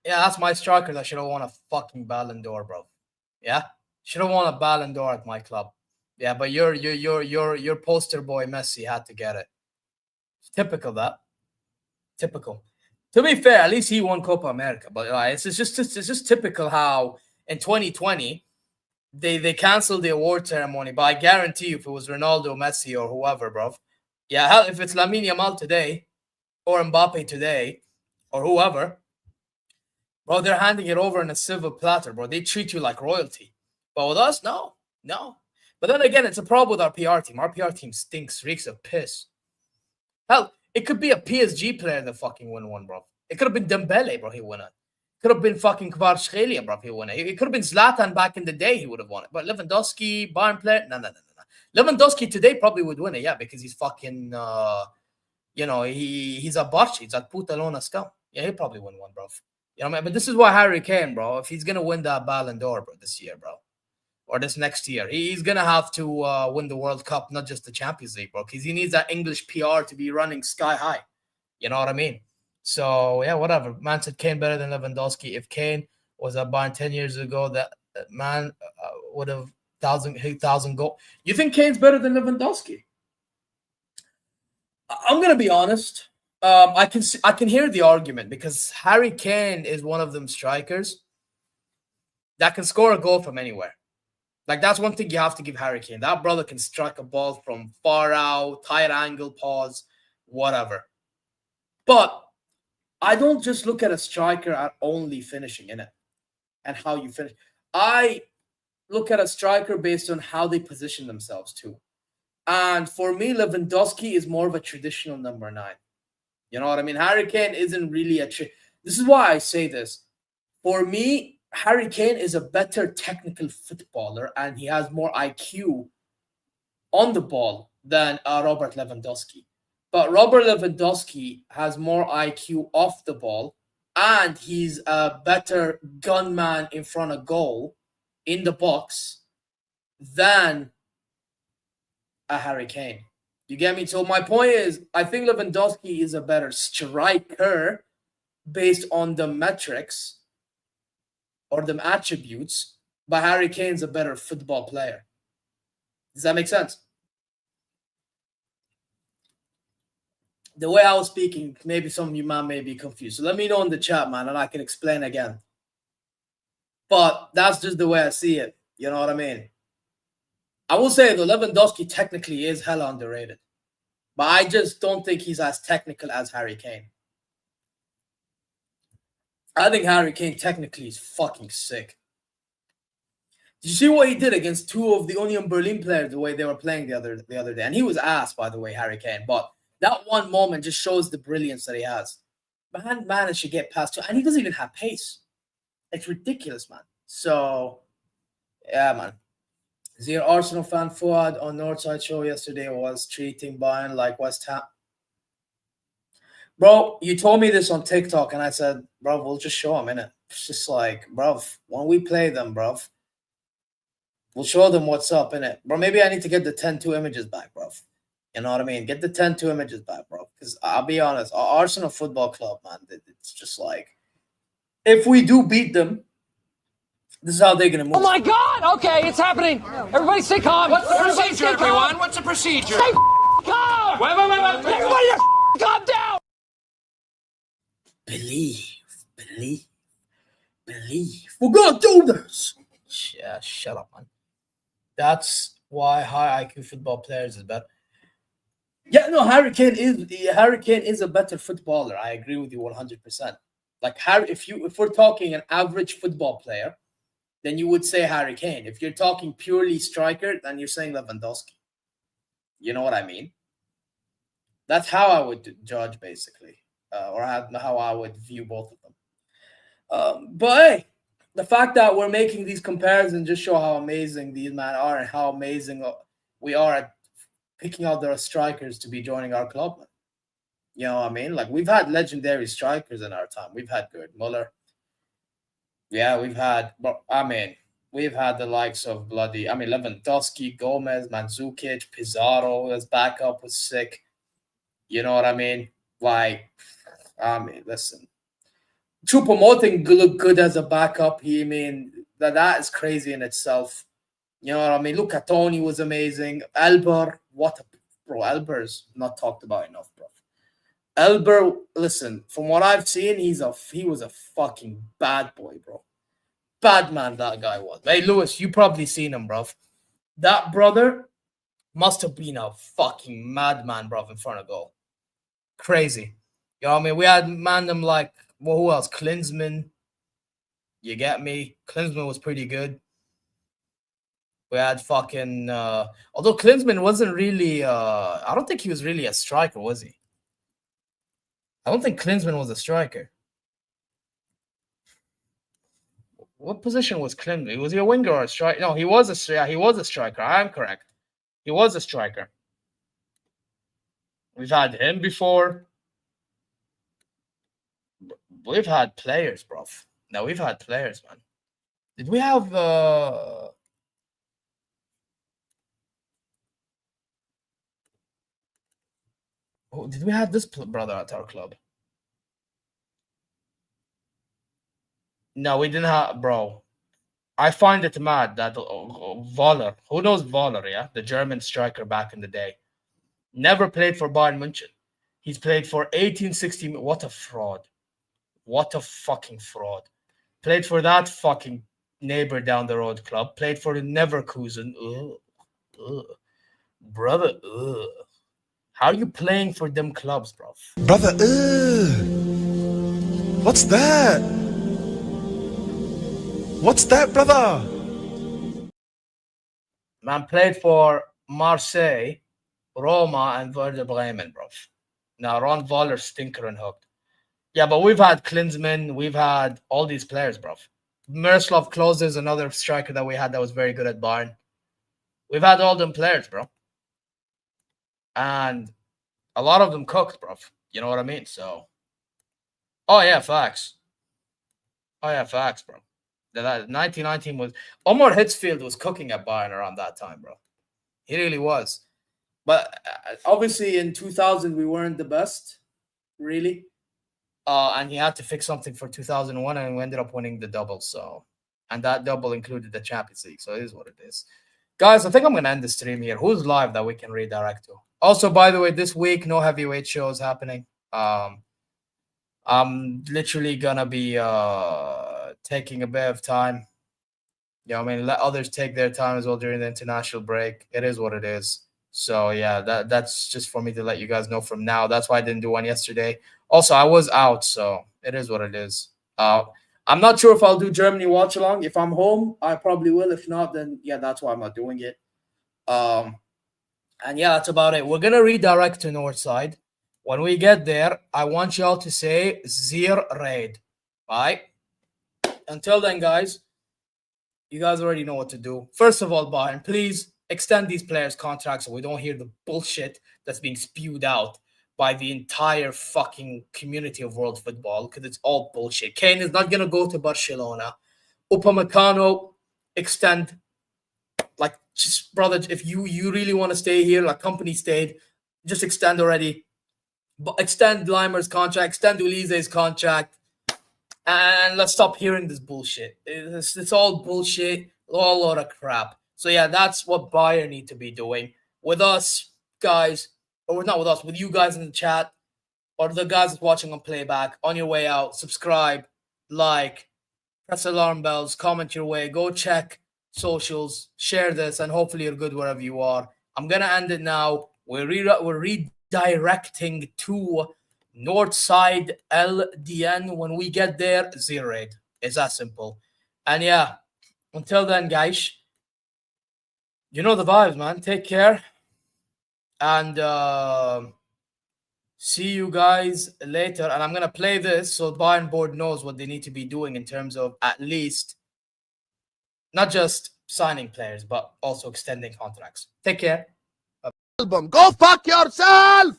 Yeah, that's my striker that should have won a fucking Ballon d'Or, bro. Yeah? Should have won a Ballon d'Or at my club. Yeah, but your poster boy Messi had to get it. Typical that. Typical. To be fair, at least he won Copa America. But it's just typical how in 2020 they canceled the award ceremony. But I guarantee you, if it was Ronaldo, Messi, or whoever, bro. Yeah, hell, if it's Lamine Yamal today, or Mbappe today, or whoever, bro, they're handing it over in a silver platter, bro. They treat you like royalty. But with us, no. But then again, it's a problem with our PR team. Our PR team stinks, reeks of piss. Hell, it could be a PSG player that fucking win one, bro. It could have been Dembele, bro, he won it. Could have been fucking Kvaratskhelia, bro, he won it. It could have been Zlatan back in the day, he would have won it. But Lewandowski, Bayern player, no. Lewandowski today probably would win it, yeah, because he's fucking, he's a Barchi, he's a Putalona scum. Yeah, he'll probably win one, bro. You know what I mean? But this is why Harry Kane, bro, if he's going to win that Ballon d'Or, bro, this year, bro, or this next year, he's going to have to win the World Cup, not just the Champions League, bro, because he needs that English PR to be running sky high. You know what I mean? So, yeah, whatever. Man said Kane better than Lewandowski. If Kane was at Bayern 10 years ago, that man would have 1,000 goals. You think Kane's better than Lewandowski? I'm gonna be honest. I can hear the argument because Harry Kane is one of them strikers that can score a goal from anywhere. Like, that's one thing you have to give Harry Kane. That brother can strike a ball from far out, tight angle, pause, whatever. But I don't just look at a striker at only finishing in it and how you finish. I look at a striker based on how they position themselves too. And for me, Lewandowski is more of a traditional number 9. You know what I mean? Harry Kane isn't really this is why I say this. For me, Harry Kane is a better technical footballer and he has more IQ on the ball than Robert Lewandowski. But Robert Lewandowski has more IQ off the ball and he's a better gunman in front of goal in the box than a Harry Kane. You get me? So my point is, I think Lewandowski is a better striker based on the metrics or the attributes, but Harry Kane's a better football player. Does that make sense? The way I was speaking, maybe some of you man may be confused. So let me know in the chat, man, and I can explain again. But that's just the way I see it. You know what I mean? I will say though, Lewandowski technically is hella underrated. But I just don't think he's as technical as Harry Kane. I think Harry Kane technically is fucking sick. Did you see what he did against 2 of the Union Berlin players, the way they were playing the other day? And he was ass, by the way, Harry Kane. But that one moment just shows the brilliance that he has. Man managed to get past 2, and he doesn't even have pace. It's ridiculous, man. So, yeah, man. Zero Arsenal fan Fuad on Northside Show yesterday was treating Bayern like West Ham. Bro, you told me this on TikTok, and I said, bro, we'll just show them, innit? It's just like, bro, when we play them, bro, we'll show them what's up, innit? Bro, maybe I need to get the 10-2 images back, bro. You know what I mean? Get the 10-2 images back, bro. Because I'll be honest, our Arsenal Football Club, man, it's just like, if we do beat them, this is how they're going to move. Oh, my God! Okay, it's happening. Everybody stay calm. What's the procedure, everyone? What's the procedure? Stay calm! Wait. Everybody just calm down! Believe. We're going to do this. Yeah, shut up, man. That's why high IQ football players is better. Yeah, no, Harry Kane is a better footballer. I agree with you 100%. Like Harry, if we're talking an average football player, then you would say Harry Kane. If you're talking purely striker, then you're saying Lewandowski. You know what I mean? That's how I would judge, basically, or how I would view both of them. But hey, the fact that we're making these comparisons just show how amazing these men are and how amazing we are at picking out their strikers to be joining our club. You know what I mean? Like, we've had legendary strikers in our time. We've had Gerd Muller. Yeah, we've had the likes of Lewandowski, Gomez, Mandzukic, Pizarro as backup was sick. You know what I mean? Like, listen. Choupo-Moting looked good as a backup. That is crazy in itself. You know what I mean? Luca Toni was amazing. Elber, Elber's not talked about enough, bro. Elber, listen, from what I've seen, he was a fucking bad boy, bro. Bad man that guy was. Hey, Lewis, you probably seen him, bro. That brother must have been a fucking madman, bro, in front of goal. Crazy. You know what I mean? We had them like, well, who else? Klinsmann. You get me? Klinsmann was pretty good. We had fucking... although Klinsmann wasn't really... I don't think he was really a striker, was he? I don't think Klinsmann was a striker. What position was Klinsmann? Was he a winger or a striker? No, he was a striker. I am correct. He was a striker. We've had him before. We've had players, bro. No, we've had players, man. Did we have... Oh, did we have this brother at our club? No, we didn't have, bro. I find it mad that Voller, who knows Voller, yeah? The German striker back in the day, never played for Bayern München. He's played for 1860. What a fraud. What a fucking fraud. Played for that fucking neighbor down the road club. Played for the Neverkusen. Ugh. Brother, ugh. How are you playing for them clubs, bro? Brother, what's that? What's that, brother? Man played for Marseille, Roma, and Werder Bremen, bro. Now, Ron Voller, stinker and hooked. Yeah, but we've had Klinsmann. We've had all these players, bro. Miroslav Klose is another striker that we had that was very good at Bayern. We've had all them players, bro. And a lot of them cooked, bro. You know what I mean? So, oh, yeah, facts. Oh, yeah, facts, bro. That 1919 was... Omar Hitzfeld was cooking at Bayern around that time, bro. He really was. But obviously in 2000, we weren't the best, really. And he had to fix something for 2001, and we ended up winning the double. So, and that double included the Champions League. So it is what it is. Guys, I think I'm going to end the stream here. Who's live that we can redirect to? Also, by the way, this week, no heavyweight shows happening. I'm literally going to be taking a bit of time. You know what I mean? Let others take their time as well during the international break. It is what it is. So, yeah, that's just for me to let you guys know from now. That's why I didn't do one yesterday. Also, I was out, so it is what it is. I'm not sure if I'll do Germany watch along. If I'm home, I probably will. If not, then, yeah, that's why I'm not doing it. And, yeah, that's about it. We're going to redirect to Northside. When we get there, I want y'all to say Zier Raid. All right? Until then, guys, you guys already know what to do. First of all, Bayern, please extend these players' contracts so we don't hear the bullshit that's being spewed out by the entire fucking community of world football, because it's all bullshit. Kane is not going to go to Barcelona. Upamecano, extend. Like, just, brother, if you really want to stay here, like company stayed, just extend already. But extend Laimer's contract, extend Olise's contract, and let's stop hearing this bullshit. It's all bullshit, all a lot of crap. So, yeah, that's what Bayern need to be doing. With us, guys, or not with us, with you guys in the chat, or the guys that's watching on playback, on your way out, subscribe, like, press alarm bells, comment your way, go check socials, share this, and hopefully you're good wherever you are. I'm going to end it now. We're redirecting to Northside LDN. When we get there, 0-8. It's that simple. And yeah, until then, guys, you know the vibes, man. Take care. And see you guys later. And I'm going to play this so Bayern board knows what they need to be doing in terms of at least not just signing players, but also extending contracts. Take care. Album. Go fuck yourself!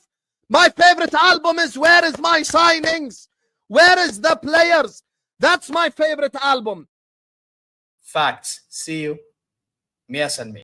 My favorite album is Where Is My Signings? Where is the players? That's my favorite album. Facts. See you. Me and me.